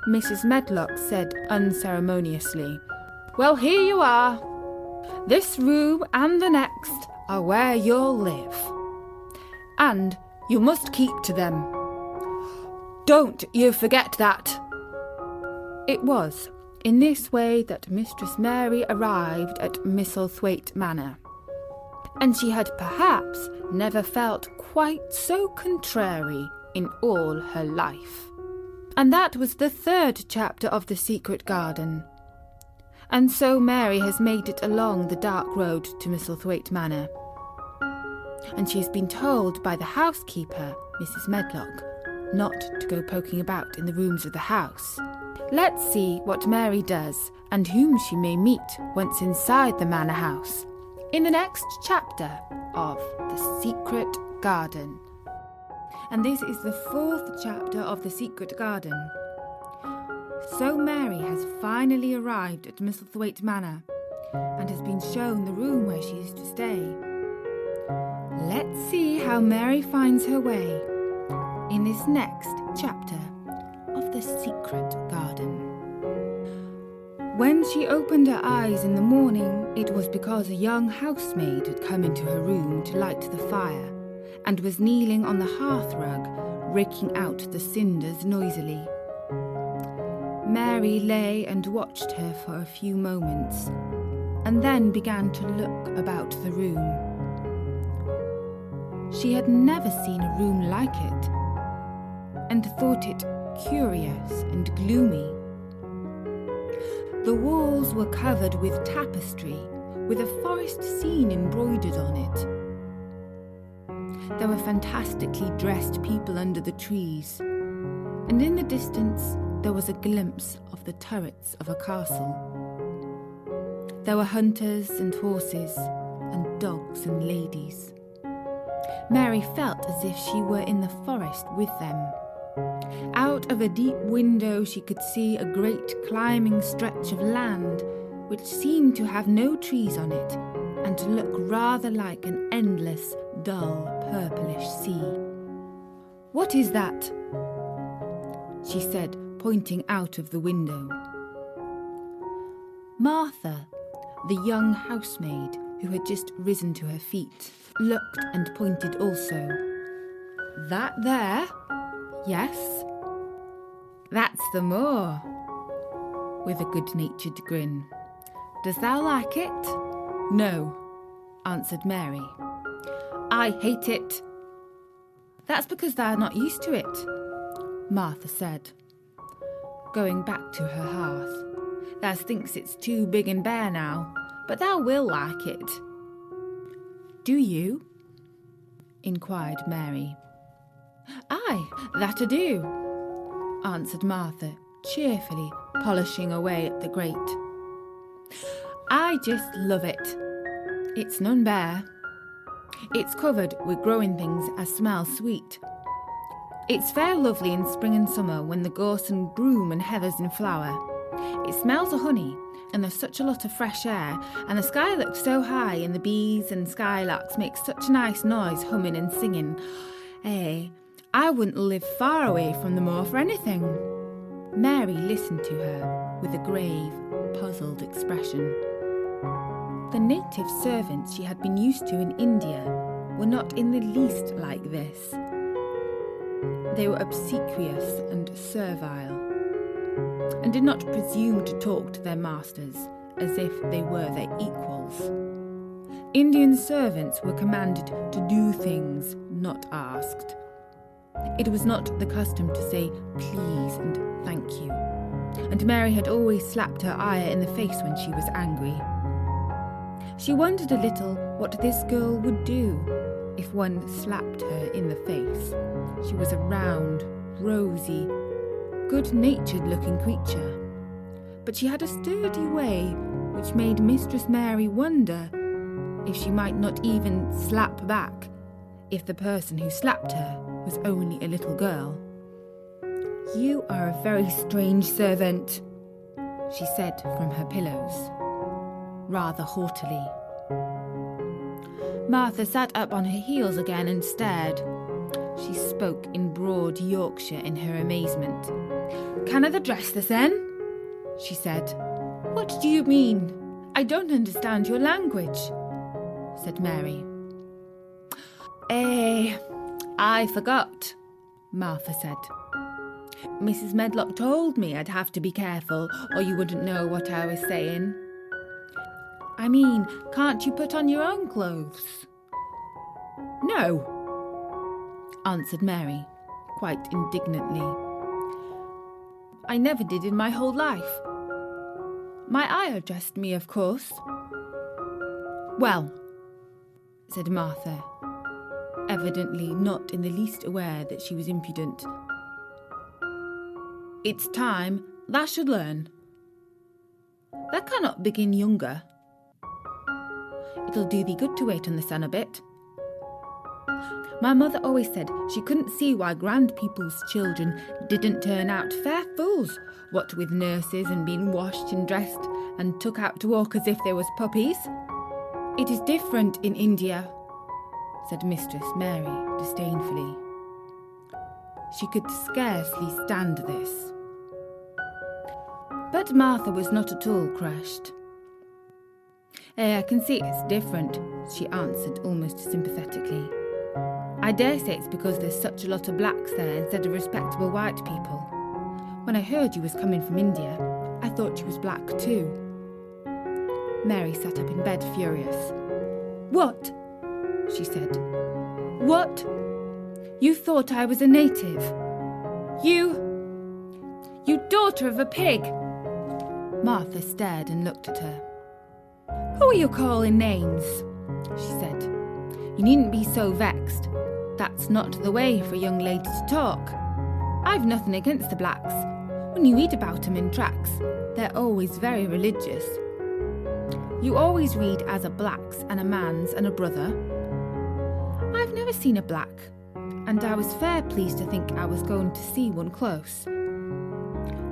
Mrs. Medlock said unceremoniously, "Well, here you are. This room and the next are where you'll live, and you must keep to them. Don't you forget that." It was in this way that Mistress Mary arrived at Misselthwaite Manor, and she had perhaps never felt quite so contrary in all her life. And that was the third chapter of The Secret Garden. And so Mary has made it along the dark road to Misselthwaite Manor, and she has been told by the housekeeper, Mrs. Medlock, not to go poking about in the rooms of the house. Let's see what Mary does and whom she may meet once inside the manor house in the next chapter of The Secret Garden. And this is the fourth chapter of The Secret Garden. So Mary has finally arrived at Misselthwaite Manor and has been shown the room where she is to stay. Let's see how Mary finds her way in this next chapter of The Secret Garden. When she opened her eyes in the morning, it was because a young housemaid had come into her room to light the fire and was kneeling on the hearthrug, raking out the cinders noisily. Mary lay and watched her for a few moments, and then began to look about the room. She had never seen a room like it, and thought it curious and gloomy. The walls were covered with tapestry, with a forest scene embroidered on it. There were fantastically dressed people under the trees, and in the distance there was a glimpse of the turrets of a castle. There were hunters and horses, and dogs and ladies. Mary felt as if she were in the forest with them. Out of a deep window she could see a great climbing stretch of land, which seemed to have no trees on it, and to look rather like an endless, dull, purplish sea. "What is that?" she said, pointing out of the window. Martha, the young housemaid, who had just risen to her feet, looked and pointed also. "That there? Yes, that's the moor," with a good-natured grin. "Does thou like it?" "No," answered Mary. "I hate it." "That's because thou art not used to it," Martha said. going back to her hearth. Thou thinks it's too big and bare now, but thou will like it. Do you? Inquired Mary. Aye, that I do, answered Martha, cheerfully polishing away at the grate. I just love it. It's none bare. It's covered with growing things as smell sweet. It's fair lovely in spring and summer when the gorse and broom and heather's in flower. It smells of honey, and there's such a lot of fresh air, and the sky looks so high, and the bees and skylarks make such a nice noise humming and singing. I wouldn't live far away from the moor for anything. Mary listened to her with a grave, puzzled expression. The native servants she had been used to in India were not in the least like this. They were obsequious and servile, and did not presume to talk to their masters as if they were their equals. Indian servants were commanded to do things not asked. It was not the custom to say please and thank you, and Mary had always slapped her ayah in the face when she was angry. She wondered a little what this girl would do if one slapped her in the face. She was a round, rosy, good-natured looking creature, but she had a sturdy way which made Mistress Mary wonder if she might not even slap back if the person who slapped her was only a little girl. You are a very strange servant, she said from her pillows, rather haughtily. Martha sat up on her heels again and stared. She spoke in broad Yorkshire in her amazement. "Can I dress this then?" she said. "What do you mean? I don't understand your language," said Mary. I forgot," Martha said. "Mrs. Medlock told me I'd have to be careful or you wouldn't know what I was saying. I mean, can't you put on your own clothes?" "No," answered Mary, quite indignantly. "I never did in my whole life. My ayah dressed me, of course." "Well," said Martha, evidently not in the least aware that she was impudent, "it's time thou should learn. Thou cannot begin younger. It'll do thee good to wait on the sun a bit. My mother always said she couldn't see why grand people's children didn't turn out fair fools, what with nurses and being washed and dressed and took out to walk as if they was puppies. It is different in India," said Mistress Mary disdainfully. She could scarcely stand this. But Martha was not at all crushed. "I can see it's different," she answered almost sympathetically. "I dare say it's because there's such a lot of blacks there instead of respectable white people. When I heard you was coming from India, I thought you was black too." Mary sat up in bed furious. "What?" she said. "What? You thought I was a native? You daughter of a pig!" Martha stared and looked at her. "Who are you calling names?" she said. "You needn't be so vexed. That's not the way for a young lady to talk. I've nothing against the blacks. When you read about 'em in tracts, they're always very religious. You always read as a black's and a man's and a brother. I've never seen a black, and I was fair pleased to think I was going to see one close.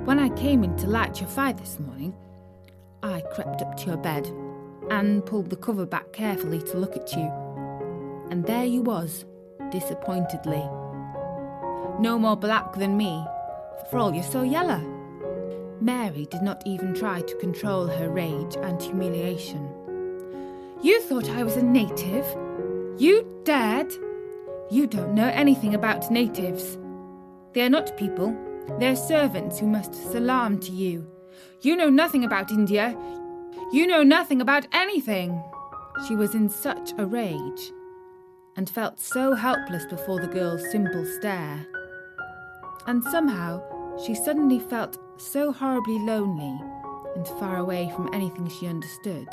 When I came in to light your fire this morning, I crept up to your bed and pulled the cover back carefully to look at you. And there you was, disappointedly. No more black than me, for all you're so yellow." Mary did not even try to control her rage and humiliation. "You thought I was a native? You dared? You don't know anything about natives. They are not people. They're servants who must salaam to you. You know nothing about India. You know nothing about anything." She was in such a rage and felt so helpless before the girl's simple stare. And somehow She suddenly felt so horribly lonely and far away from anything she understood,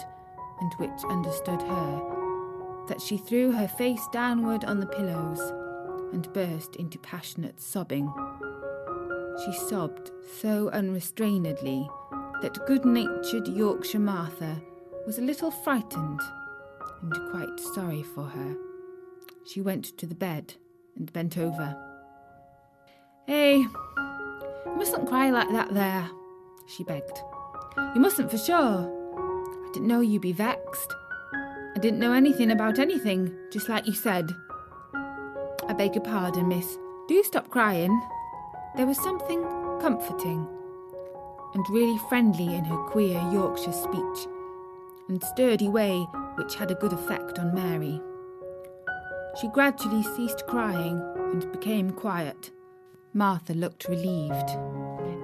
and which understood her, that she threw her face downward on the pillows and burst into passionate sobbing. She sobbed so unrestrainedly that good-natured Yorkshire Martha was a little frightened and quite sorry for her. She went to the bed and bent over. "Hey, you mustn't cry like that there," she begged. "You mustn't for sure. I didn't know you'd be vexed. I didn't know anything about anything, just like you said. I beg your pardon, miss. Do stop crying." There was something comforting and really friendly in her queer Yorkshire speech and sturdy way which had a good effect on Mary. She gradually ceased crying and became quiet. Martha looked relieved.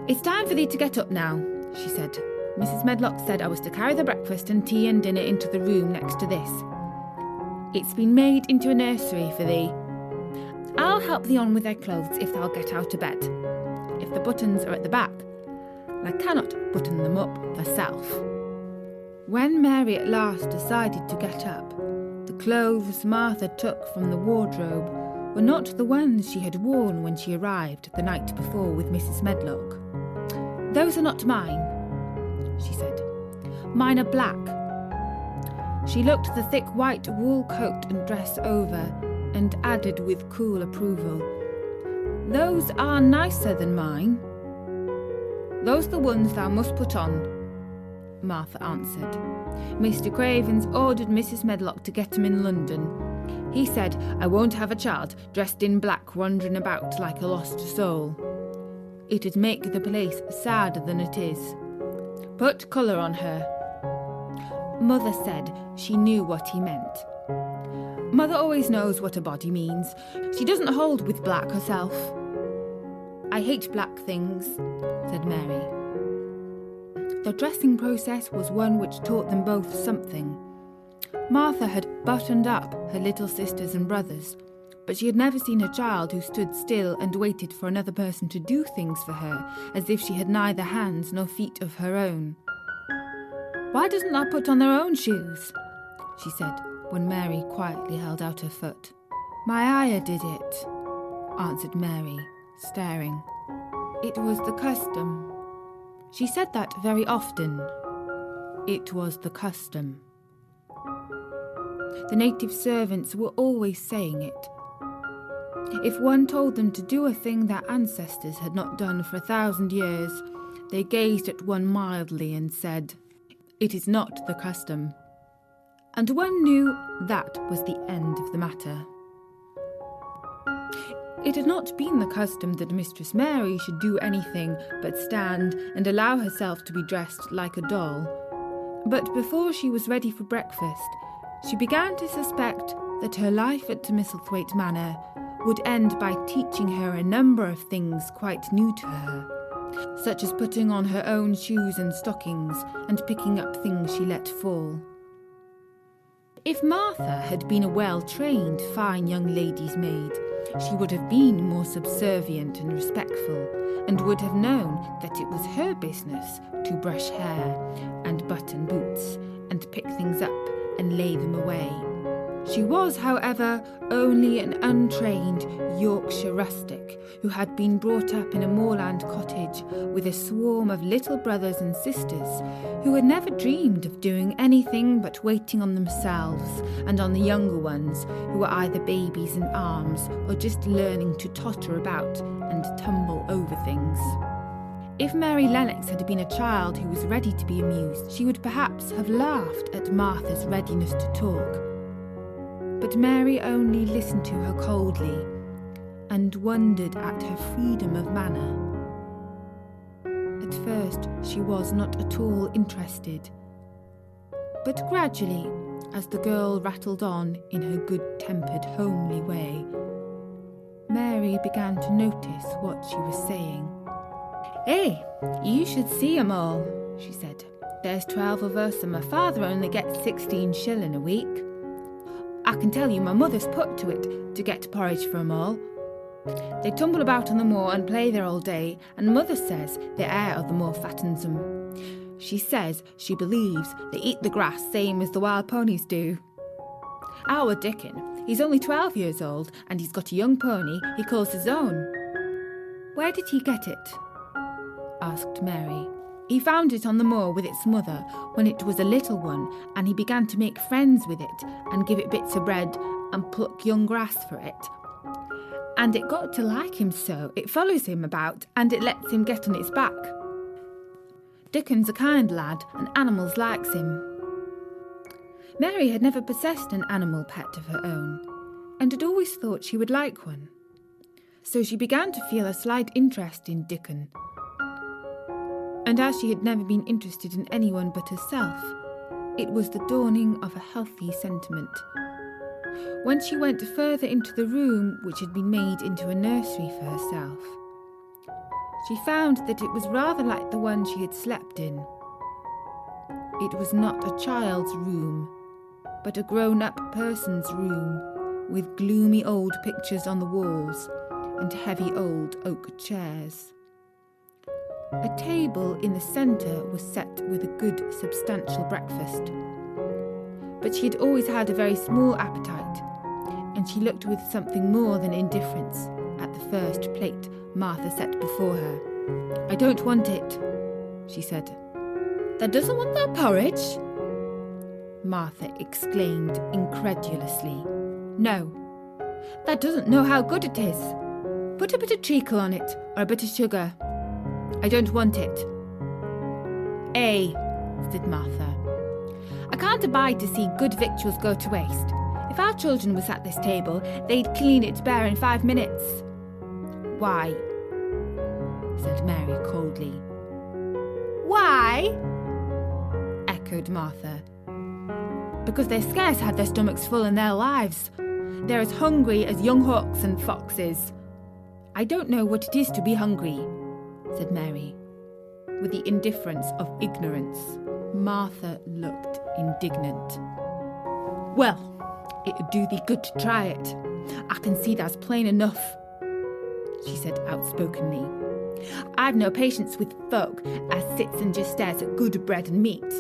"It's time for thee to get up now," she said. "Mrs. Medlock said I was to carry the breakfast and tea and dinner into the room next to this. It's been made into a nursery for thee. I'll help thee on with thy clothes if thou'll get out of bed. If the buttons are at the back, I cannot button them up myself." When Mary at last decided to get up, the clothes Martha took from the wardrobe were not the ones she had worn when she arrived the night before with Mrs. Medlock. "Those are not mine," she said. "Mine are black." She looked the thick white wool coat and dress over and added with cool approval, "Those are nicer than mine." "Those are the ones thou must put on," Martha answered. "Mr. Cravens ordered Mrs. Medlock to get 'em in London. He said, I won't have a child dressed in black wandering about like a lost soul. It'd make the place sadder than it is. Put colour on her." Mother said she knew what he meant. Mother always knows what a body means. She doesn't hold with black herself. "I hate black things," said Mary. The dressing process was one which taught them both something. Martha had buttoned up her little sisters and brothers, but she had never seen a child who stood still and waited for another person to do things for her, as if she had neither hands nor feet of her own. "Why doesn't thou put on their own shoes?" she said, when Mary quietly held out her foot. "My ayah did it," answered Mary, staring. "It was the custom." She said that very often. It was the custom. The native servants were always saying it. If one told them to do a thing their ancestors had not done for 1,000 years, they gazed at one mildly and said, "It is not the custom." And one knew that was the end of the matter. It had not been the custom that Mistress Mary should do anything but stand and allow herself to be dressed like a doll. But before she was ready for breakfast, she began to suspect that her life at Misselthwaite Manor would end by teaching her a number of things quite new to her, such as putting on her own shoes and stockings and picking up things she let fall. If Martha had been a well-trained, fine young lady's maid, she would have been more subservient and respectful, and would have known that it was her business to brush hair and button boots and pick things up and lay them away. She was, however, only an untrained Yorkshire rustic who had been brought up in a moorland cottage with a swarm of little brothers and sisters who had never dreamed of doing anything but waiting on themselves and on the younger ones who were either babies in arms or just learning to totter about and tumble over things. If Mary Lennox had been a child who was ready to be amused, she would perhaps have laughed at Martha's readiness to talk. But Mary only listened to her coldly and wondered at her freedom of manner. At first she was not at all interested, but gradually, as the girl rattled on in her good-tempered, homely way, Mary began to notice what she was saying. "Hey, you should see 'em all," she said. "There's 12 of us and my father only gets 16 shillin' a week. I can tell you my mother's put to it to get porridge for 'em all. They tumble about on the moor and play there all day, and Mother says the air of the moor fattens them. She says she believes they eat the grass same as the wild ponies do. Our Dickon, he's only 12 years old, and he's got a young pony he calls his own. Where did he get it? Asked Mary. He found it on the moor with its mother when it was a little one, and he began to make friends with it and give it bits of bread and pluck young grass for it. And it got to like him so, it follows him about and it lets him get on its back. Dickon's a kind lad and animals likes him. Mary had never possessed an animal pet of her own and had always thought she would like one. So she began to feel a slight interest in Dickon. And as she had never been interested in anyone but herself, it was the dawning of a healthy sentiment. When she went further into the room which had been made into a nursery for herself, she found that it was rather like the one she had slept in. It was not a child's room, but a grown-up person's room, with gloomy old pictures on the walls and heavy old oak chairs. A table in the centre was set with a good substantial breakfast, but she had always had a very small appetite, and she looked with something more than indifference at the first plate Martha set before her. "I don't want it," she said. "Thou doesn't want that porridge?" Martha exclaimed incredulously. "No. Thou doesn't know how good it is. Put a bit of treacle on it, or a bit of sugar." "I don't want it." "Eh," said Martha. "I can't abide to see good victuals go to waste. If our children was at this table, they'd clean it bare in 5 minutes." "Why?" said Mary coldly. "Why?" echoed Martha. "Because they scarce had their stomachs full in their lives. They're as hungry as young hawks and foxes." "I don't know what it is to be hungry," said Mary, with the indifference of ignorance. Martha looked indignant. "Well, it'd do thee good to try it. I can see that's plain enough," she said outspokenly. "I've no patience with folk as sits and just stares at good bread and meat.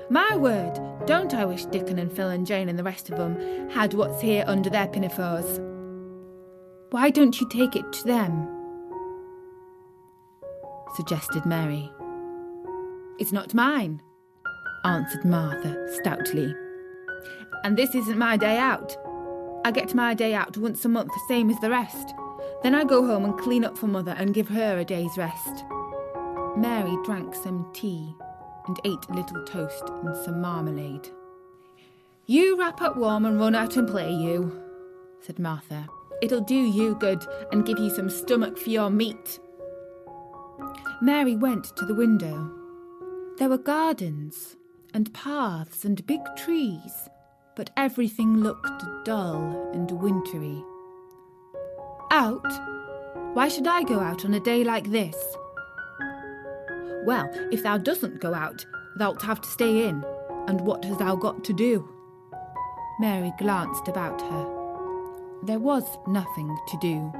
My word, don't I wish Dickon and Phil and Jane and the rest of 'em had what's here under their pinafores. Why don't you take it to them?" suggested Mary. "It's not mine," answered Martha stoutly. "And this isn't my day out. I get my day out once a month, same as the rest. Then I go home and clean up for Mother and give her a day's rest." Mary drank some tea and ate a little toast and some marmalade. "You wrap up warm and run out and play, you," said Martha. "It'll do you good and give you some stomach for your meat." Mary went to the window. There were gardens and paths and big trees, but everything looked dull and wintry. "Out? Why should I go out on a day like this?" "Well, if thou doesn't go out, thou'lt have to stay in, and what has thou got to do?" Mary glanced about her. There was nothing to do.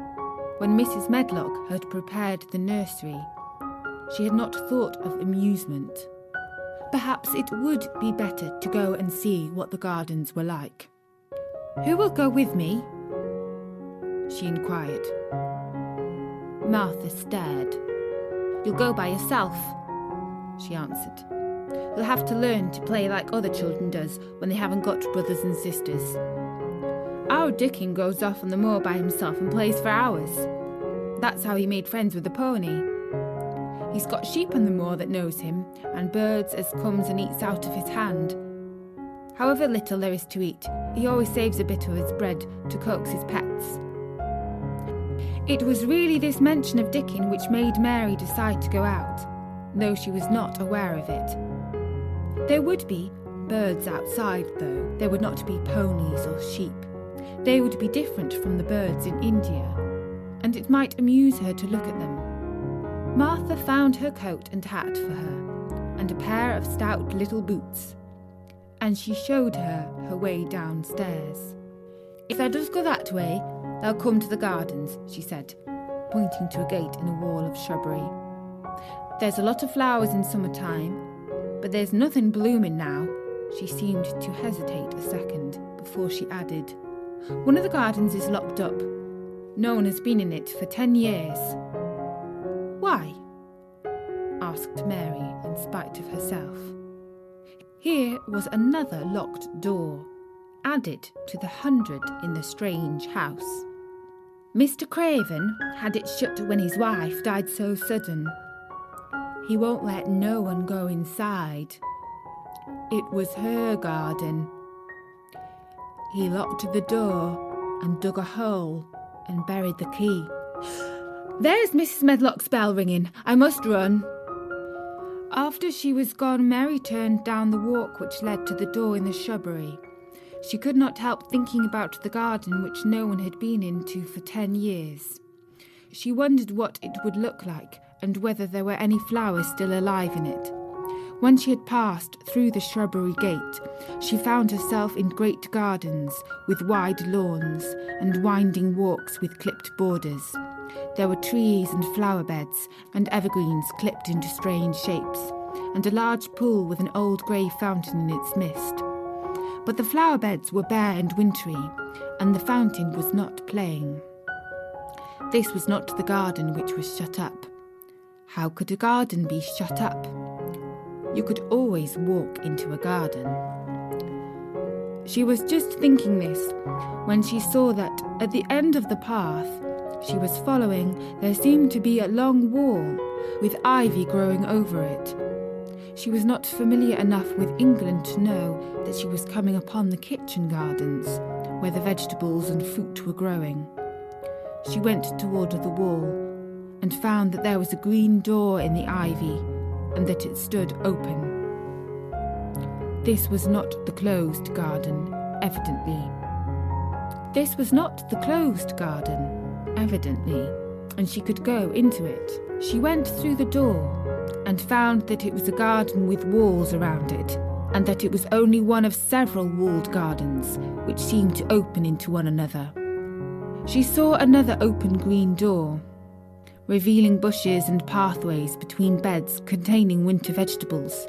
When Mrs. Medlock had prepared the nursery, she had not thought of amusement. Perhaps it would be better to go and see what the gardens were like. "Who will go with me?" she inquired. Martha stared. "You'll go by yourself," she answered. "You'll have to learn to play like other children does when they haven't got brothers and sisters. Our Dickon goes off on the moor by himself and plays for hours. That's how he made friends with the pony. He's got sheep on the moor that knows him, and birds as comes and eats out of his hand. However little there is to eat, he always saves a bit of his bread to coax his pets." It was really this mention of Dickon which made Mary decide to go out, though she was not aware of it. There would be birds outside, though. There would not be ponies or sheep. They would be different from the birds in India, and it might amuse her to look at them. Martha found her coat and hat for her, and a pair of stout little boots, and she showed her way downstairs. "If thou dost go that way, "They'll come to the gardens," she said, pointing to a gate in a wall of shrubbery. "There's a lot of flowers in summertime, but there's nothing blooming now." She seemed to hesitate a second before she added, "One of the gardens is locked up. No one has been in it for 10 years. "Why?" asked Mary in spite of herself. Here was another locked door, added to the 100 in the strange house. "Mr. Craven had it shut when his wife died so sudden. He won't let no one go inside. It was her garden. He locked the door and dug a hole and buried the key. There's Mrs. Medlock's bell ringing. I must run." After she was gone, Mary turned down the walk which led to the door in the shrubbery. She could not help thinking about the garden which no one had been into for 10 years. She wondered what it would look like and whether there were any flowers still alive in it. When she had passed through the shrubbery gate, she found herself in great gardens with wide lawns and winding walks with clipped borders. There were trees and flower beds and evergreens clipped into strange shapes, and a large pool with an old grey fountain in its midst. But the flower beds were bare and wintry, and the fountain was not playing. This was not the garden which was shut up. How could a garden be shut up? You could always walk into a garden. She was just thinking this when she saw that at the end of the path she was following there seemed to be a long wall with ivy growing over it. She was not familiar enough with England to know that she was coming upon the kitchen gardens where the vegetables and fruit were growing. She went toward the wall and found that there was a green door in the ivy and that it stood open. This was not the closed garden, evidently. This was not the closed garden, evidently, and she could go into it. She went through the door and found that it was a garden with walls around it, and that it was only one of several walled gardens which seemed to open into one another. She saw another open green door, revealing bushes and pathways between beds containing winter vegetables.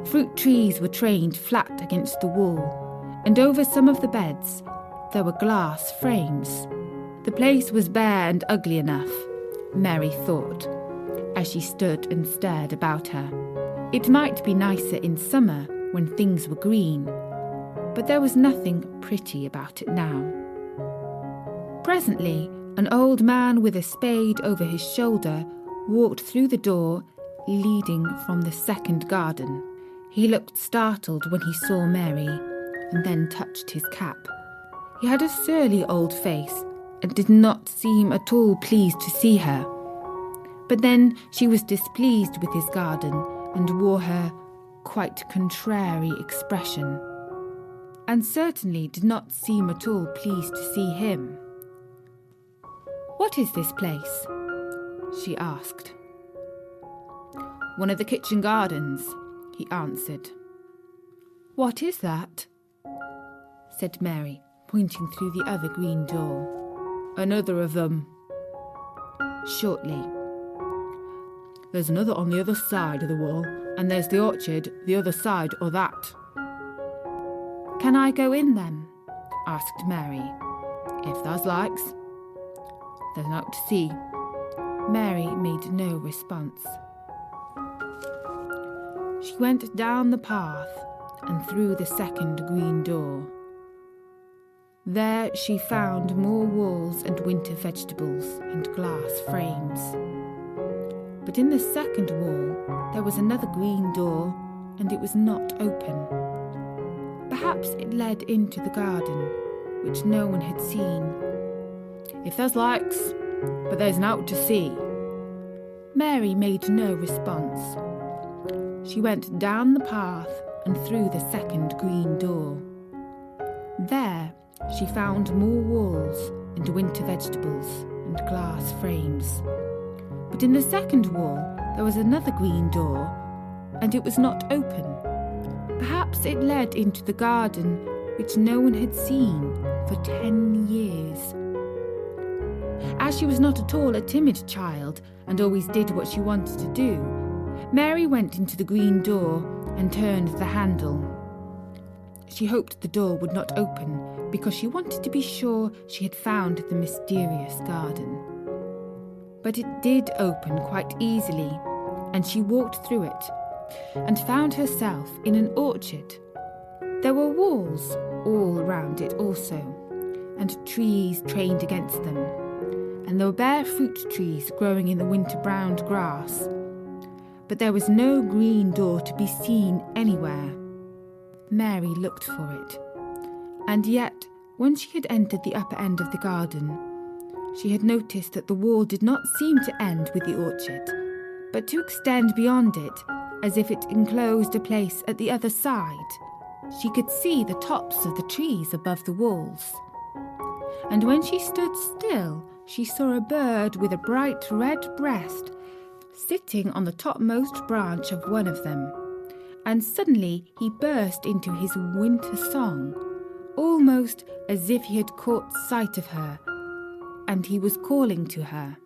Fruit trees were trained flat against the wall, and over some of the beds there were glass frames. The place was bare and ugly enough, Mary thought, as she stood and stared about her. It might be nicer in summer when things were green, but there was nothing pretty about it now. Presently, an old man with a spade over his shoulder walked through the door leading from the second garden. He looked startled when he saw Mary and then touched his cap. He had a surly old face and did not seem at all pleased to see her. But then she was displeased with his garden and wore her quite contrary expression, and certainly did not seem at all pleased to see him. "What is this place?" she asked. "One of the kitchen gardens," he answered. "What is that?" said Mary, pointing through the other green door. "Another of them." Shortly. "There's another on the other side of the wall, and there's the orchard the other side o' that." "Can I go in then?" asked Mary. "If thou likes. There's naught to see." Mary made no response. She went down the path and through the second green door. There she found more walls and winter vegetables and glass frames. But in the second wall there was another green door, and it was not open. Perhaps it led into the garden, which no one had seen. "If there's likes, but there's naught to see." Mary made no response. She went down the path and through the second green door. There she found more walls and winter vegetables and glass frames. But in the second wall there was another green door, and it was not open. Perhaps it led into the garden which no one had seen for 10 years. As she was not at all a timid child and always did what she wanted to do, Mary went into the green door and turned the handle. She hoped the door would not open because she wanted to be sure she had found the mysterious garden. But it did open quite easily, and she walked through it and found herself in an orchard. There were walls all round it also, and trees trained against them, and there were bare fruit trees growing in the winter-browned grass. But there was no green door to be seen anywhere. Mary looked for it, and yet, when she had entered the upper end of the garden, she had noticed that the wall did not seem to end with the orchard, but to extend beyond it, as if it enclosed a place at the other side. She could see the tops of the trees above the walls. And when she stood still, she saw a bird with a bright red breast sitting on the topmost branch of one of them. And suddenly he burst into his winter song, almost as if he had caught sight of her, and he was calling to her.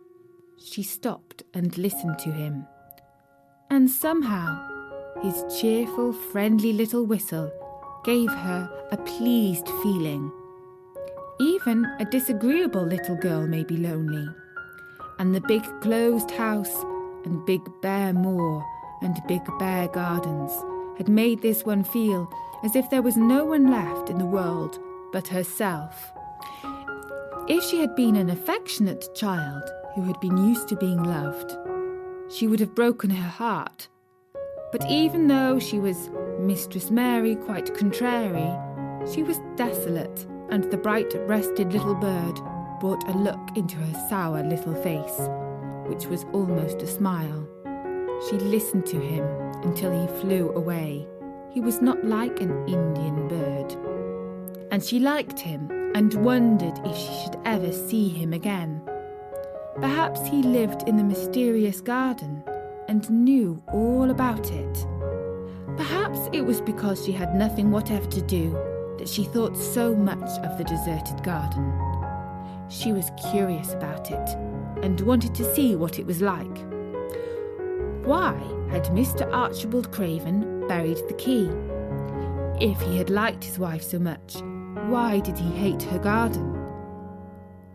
She stopped and listened to him, and somehow his cheerful, friendly little whistle gave her a pleased feeling. Even a disagreeable little girl may be lonely, and the big closed house and big bare moor and big bare gardens had made this one feel as if there was no one left in the world but herself. If she had been an affectionate child who had been used to being loved, she would have broken her heart. But even though she was Mistress Mary quite contrary, she was desolate, and the bright-breasted little bird brought a look into her sour little face, which was almost a smile. She listened to him until he flew away. He was not like an Indian bird. And she liked him and wondered if she should ever see him again. Perhaps he lived in the mysterious garden and knew all about it. Perhaps it was because she had nothing whatever to do that she thought so much of the deserted garden. She was curious about it and wanted to see what it was like. Why had Mr. Archibald Craven buried the key? If he had liked his wife so much, why did he hate her garden?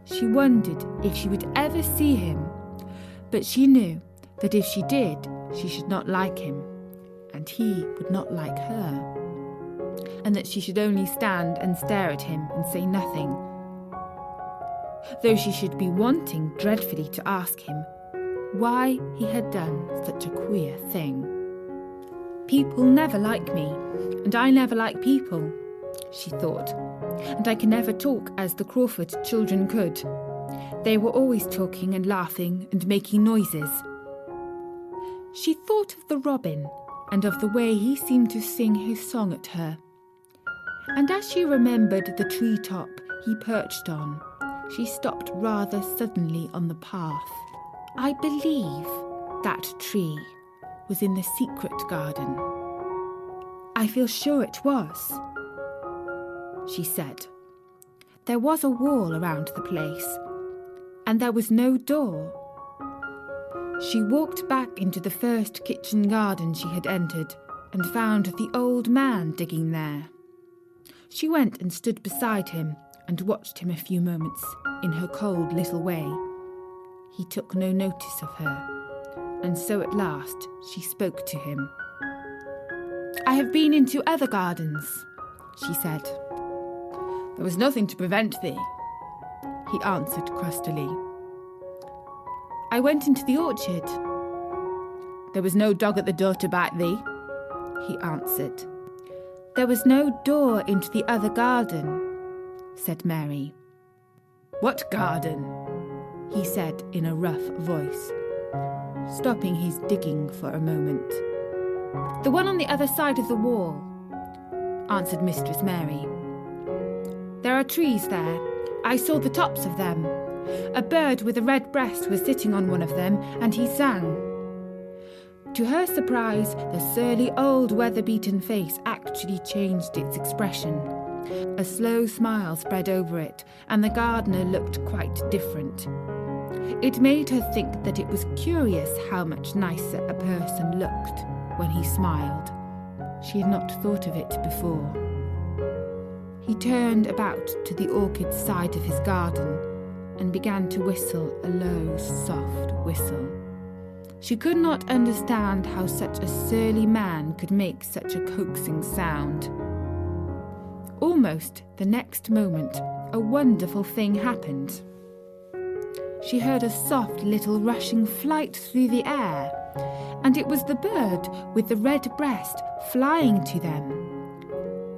She wondered if she would ever see him, but she knew that if she did, she should not like him, and he would not like her, and that she should only stand and stare at him and say nothing, though she should be wanting dreadfully to ask him why he had done such a queer thing. People never like me, and I never like people, she thought, and I can never talk as the Crawford children could. They were always talking and laughing and making noises. She thought of the robin and of the way he seemed to sing his song at her. And as she remembered the treetop he perched on, she stopped rather suddenly on the path. I believe that tree was in the secret garden. I feel sure it was, she said. There was a wall around the place, and there was no door. She walked back into the first kitchen garden she had entered and found the old man digging there. She went and stood beside him and watched him a few moments in her cold little way. He took no notice of her, and so at last she spoke to him. I have been into other gardens, she said. There was nothing to prevent thee, he answered crustily. I went into the orchard. There was no dog at the door to bite thee, he answered. There was no door into the other garden, said Mary. What garden? He said in a rough voice, stopping his digging for a moment. The one on the other side of the wall, answered Mistress Mary. There are trees there. I saw the tops of them. A bird with a red breast was sitting on one of them, and he sang. To her surprise, the surly old weather-beaten face actually changed its expression, A slow smile spread over it, and the gardener looked quite different. It made her think that it was curious how much nicer a person looked when he smiled. She had not thought of it before. He turned about to the orchid side of his garden and began to whistle a low, soft whistle. She could not understand how such a surly man could make such a coaxing sound. Almost the next moment, a wonderful thing happened. She heard a soft little rushing flight through the air, and it was the bird with the red breast flying to them.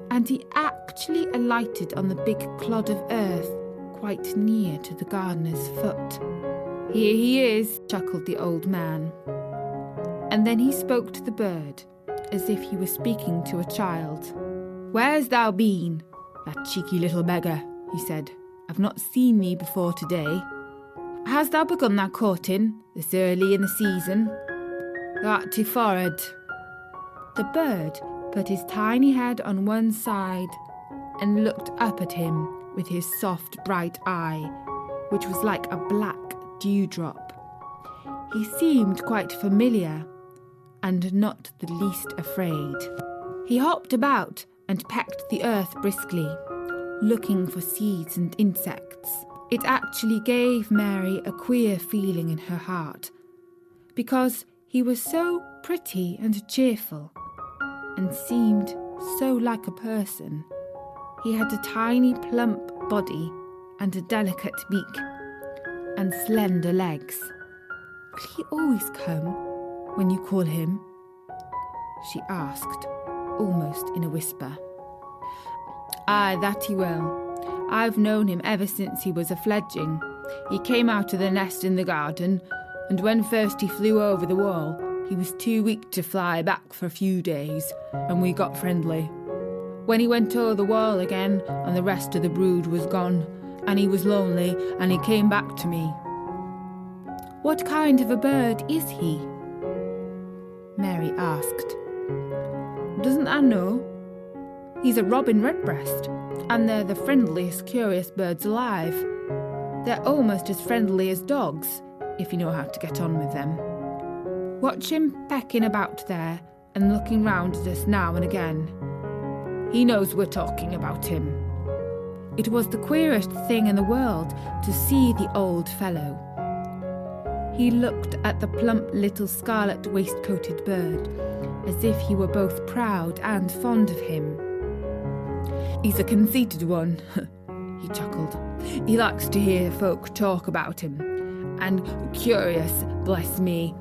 And he actually alighted on the big clod of earth quite near to the gardener's foot. "Here he is," chuckled the old man. And then he spoke to the bird, as if he were speaking to a child. "Where's thou been, that cheeky little beggar?" he said. "I've not seen thee before today. Hast thou begun thy courting this early in the season? Thou'rt too forrard." The bird put his tiny head on one side and looked up at him with his soft bright eye, which was like a black dewdrop. He seemed quite familiar and not the least afraid. He hopped about and pecked the earth briskly, looking for seeds and insects. It actually gave Mary a queer feeling in her heart, because he was so pretty and cheerful, and seemed so like a person. He had a tiny plump body and a delicate beak, and slender legs. "Will he always come when you call him?" she asked, almost in a whisper. "Aye, that he will. I've known him ever since he was a fledgling. He came out of the nest in the garden, and when first he flew over the wall, he was too weak to fly back for a few days, and we got friendly. When he went over the wall again, and the rest of the brood was gone, and he was lonely, and he came back to me." "What kind of a bird is he?" Mary asked. "Doesn't I know? He's a robin redbreast, and they're the friendliest, curious birds alive. They're almost as friendly as dogs, if you know how to get on with them. Watch him pecking about there and looking round at us now and again. He knows we're talking about him." It was the queerest thing in the world to see the old fellow. He looked at the plump little scarlet waistcoated bird as if he were both proud and fond of him. "He's a conceited one," he chuckled. "He likes to hear folk talk about him. And curious, bless me.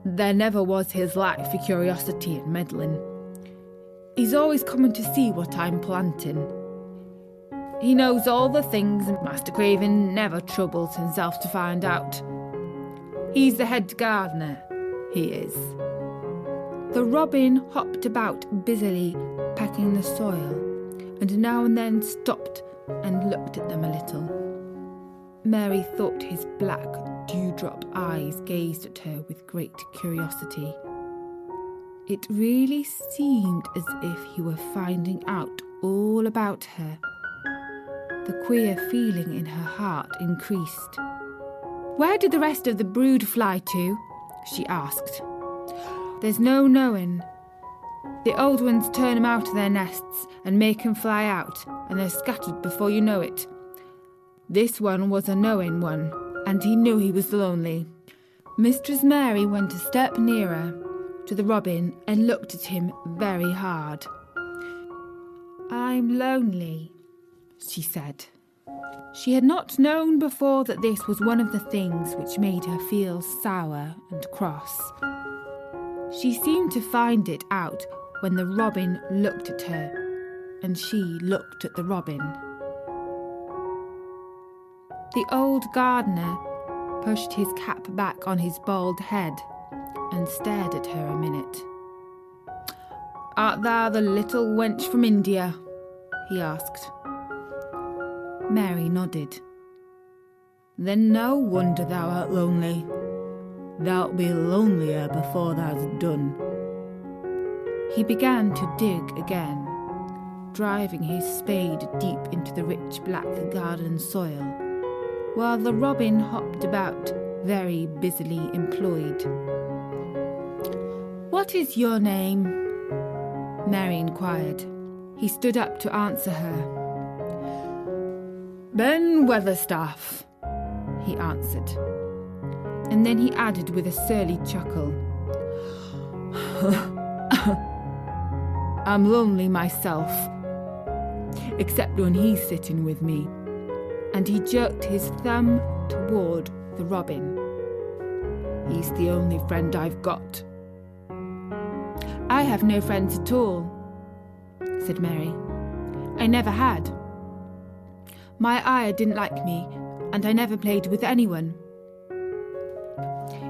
There never was his like for curiosity and meddling. He's always coming to see what I'm planting. He knows all the things, and Master Craven never troubles himself to find out. He's the head gardener, he is." The robin hopped about busily, pecking the soil, and now and then stopped and looked at them a little. Mary thought his black dewdrop eyes gazed at her with great curiosity. It really seemed as if he were finding out all about her. The queer feeling in her heart increased. "Where did the rest of the brood fly to?" she asked. "There's no knowing. The old ones turn 'em out of their nests and make 'em fly out, and they're scattered before you know it. This one was a knowing one, and he knew he was lonely." Mistress Mary went a step nearer to the robin and looked at him very hard. "I'm lonely," she said. She had not known before that this was one of the things which made her feel sour and cross. She seemed to find it out when the robin looked at her, and she looked at the robin. The old gardener pushed his cap back on his bald head and stared at her a minute. "Art thou the little wench from India?" he asked. Mary nodded. "Then no wonder thou art lonely. Thou'lt be lonelier before thou's done." He began to dig again, driving his spade deep into the rich black garden soil, while the robin hopped about, very busily employed. "What is your name?" Mary inquired. He stood up to answer her. "Ben Weatherstaff," he answered. And then he added with a surly chuckle, "I'm lonely myself, except when he's sitting with me." And he jerked his thumb toward the robin. "He's the only friend I've got." "I have no friends at all," said Mary. "I never had. My ayah didn't like me, and I never played with anyone."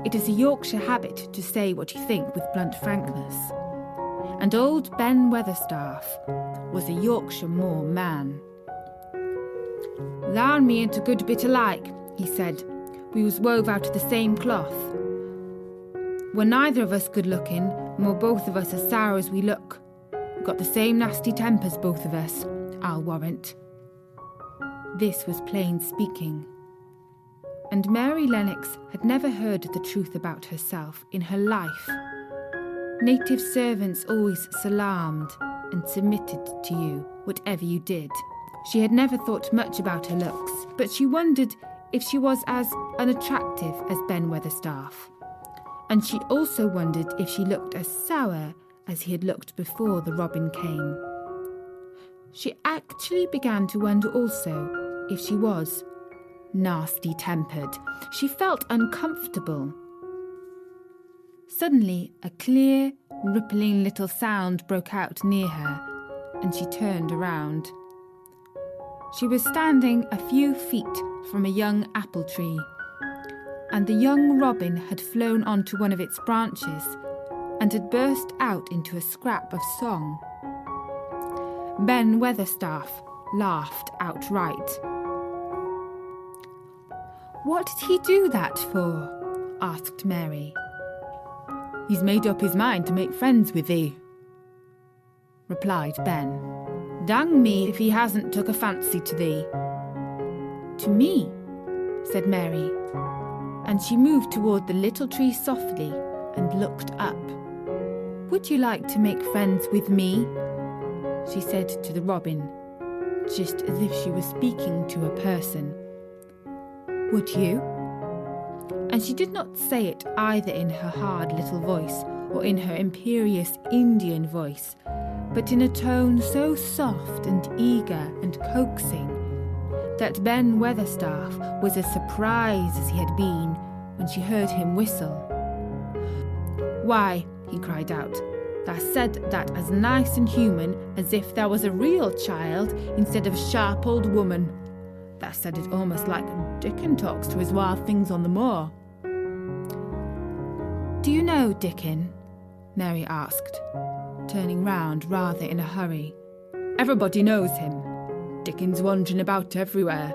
It is a Yorkshire habit to say what you think with blunt frankness, and old Ben Weatherstaff was a Yorkshire Moor man. "Thou and me ain't a good bit alike," he said. "We was wove out of the same cloth. We're neither of us good looking, and we're both of us as sour as we look. We've got the same nasty tempers, both of us, I'll warrant." This was plain speaking, and Mary Lennox had never heard the truth about herself in her life. Native servants always salaamed and submitted to you, whatever you did. She had never thought much about her looks, but she wondered if she was as unattractive as Ben Weatherstaff. And she also wondered if she looked as sour as he had looked before the robin came. She actually began to wonder also if she was nasty-tempered. She felt uncomfortable. Suddenly, a clear, rippling little sound broke out near her, and she turned around. She was standing a few feet from a young apple tree, and the young robin had flown onto one of its branches and had burst out into a scrap of song. Ben Weatherstaff laughed outright. "What did he do that for?" asked Mary. "He's made up his mind to make friends with thee," replied Ben. "Dang me if he hasn't took a fancy to thee." "To me?" said Mary, and she moved toward the little tree softly and looked up. "Would you like to make friends with me?" she said to the robin, just as if she was speaking to a person. "Would you?" And she did not say it either in her hard little voice or in her imperious Indian voice, but in a tone so soft and eager and coaxing that Ben Weatherstaff was as surprised as he had been when she heard him whistle. "Why," he cried out, "thou said that as nice and human as if thou was a real child instead of a sharp old woman. Thou said it almost like Dickon talks to his wild things on the moor." "Do you know Dickon?" Mary asked, turning round rather in a hurry. "Everybody knows him. Dickon's wandering about everywhere.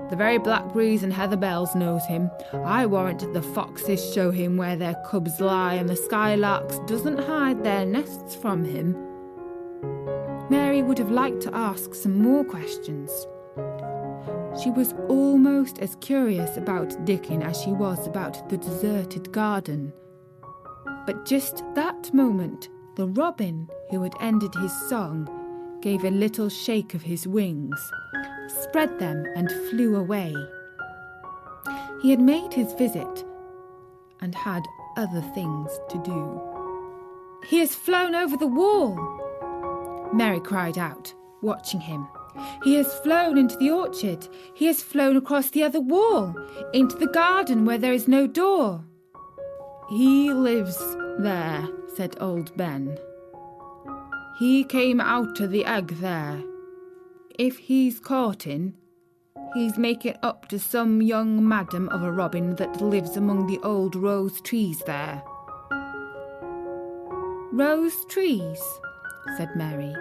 The very blackberries and heather bells knows him. I warrant the foxes show him where their cubs lie, and the skylarks doesn't hide their nests from him." Mary would have liked to ask some more questions. She was almost as curious about Dickon as she was about the deserted garden. But just that moment, the robin who had ended his song gave a little shake of his wings, spread them and flew away. He had made his visit and had other things to do. "He has flown over the wall!" Mary cried out, watching him. "He has flown into the orchard. He has flown across the other wall, into the garden where there is no door." "He lives there," said old Ben. "He came out of the egg there. If he's courting, he's making up to some young madam of a robin that lives among the old rose trees there." "Rose trees?" said Mary.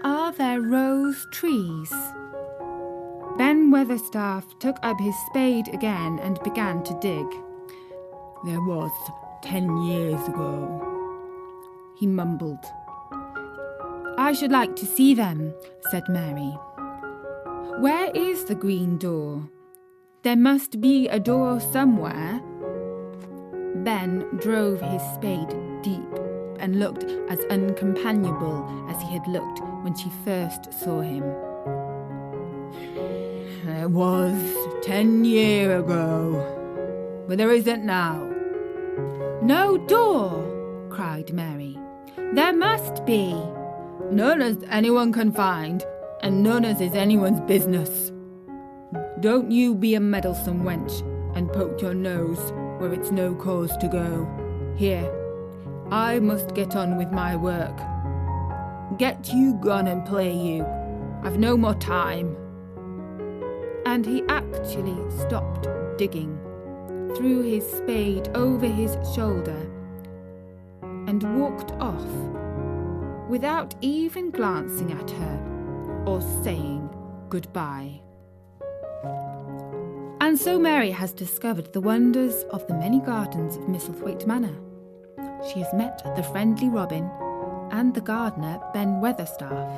"Are there rose trees?" Ben Weatherstaff took up his spade again and began to dig. "There was 10 years ago," he mumbled. "I I should like to see them," said Mary. "Where is the green door? There must be a door somewhere." Ben drove his spade deep and looked as uncompanionable as he had looked when she first saw him. "It was 10 years ago, but there isn't now." "No door!" cried Mary. "There must be." "None as anyone can find, and none as is anyone's business. Don't you be a meddlesome wench and poke your nose where it's no cause to go. Here, I must get on with my work. Get you gone and play you. I've no more time." And he actually stopped digging, threw his spade over his shoulder, and walked off without even glancing at her or saying goodbye. And so Mary has discovered the wonders of the many gardens of Misselthwaite Manor. She has met the friendly Robin and the gardener Ben Weatherstaff,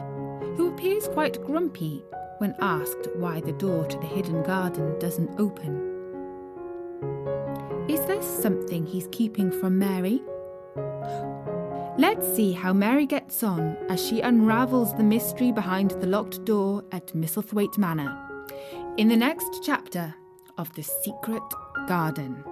who appears quite grumpy when asked why the door to the hidden garden doesn't open. Is there something he's keeping from Mary? Let's see how Mary gets on as she unravels the mystery behind the locked door at Misselthwaite Manor in the next chapter of The Secret Garden.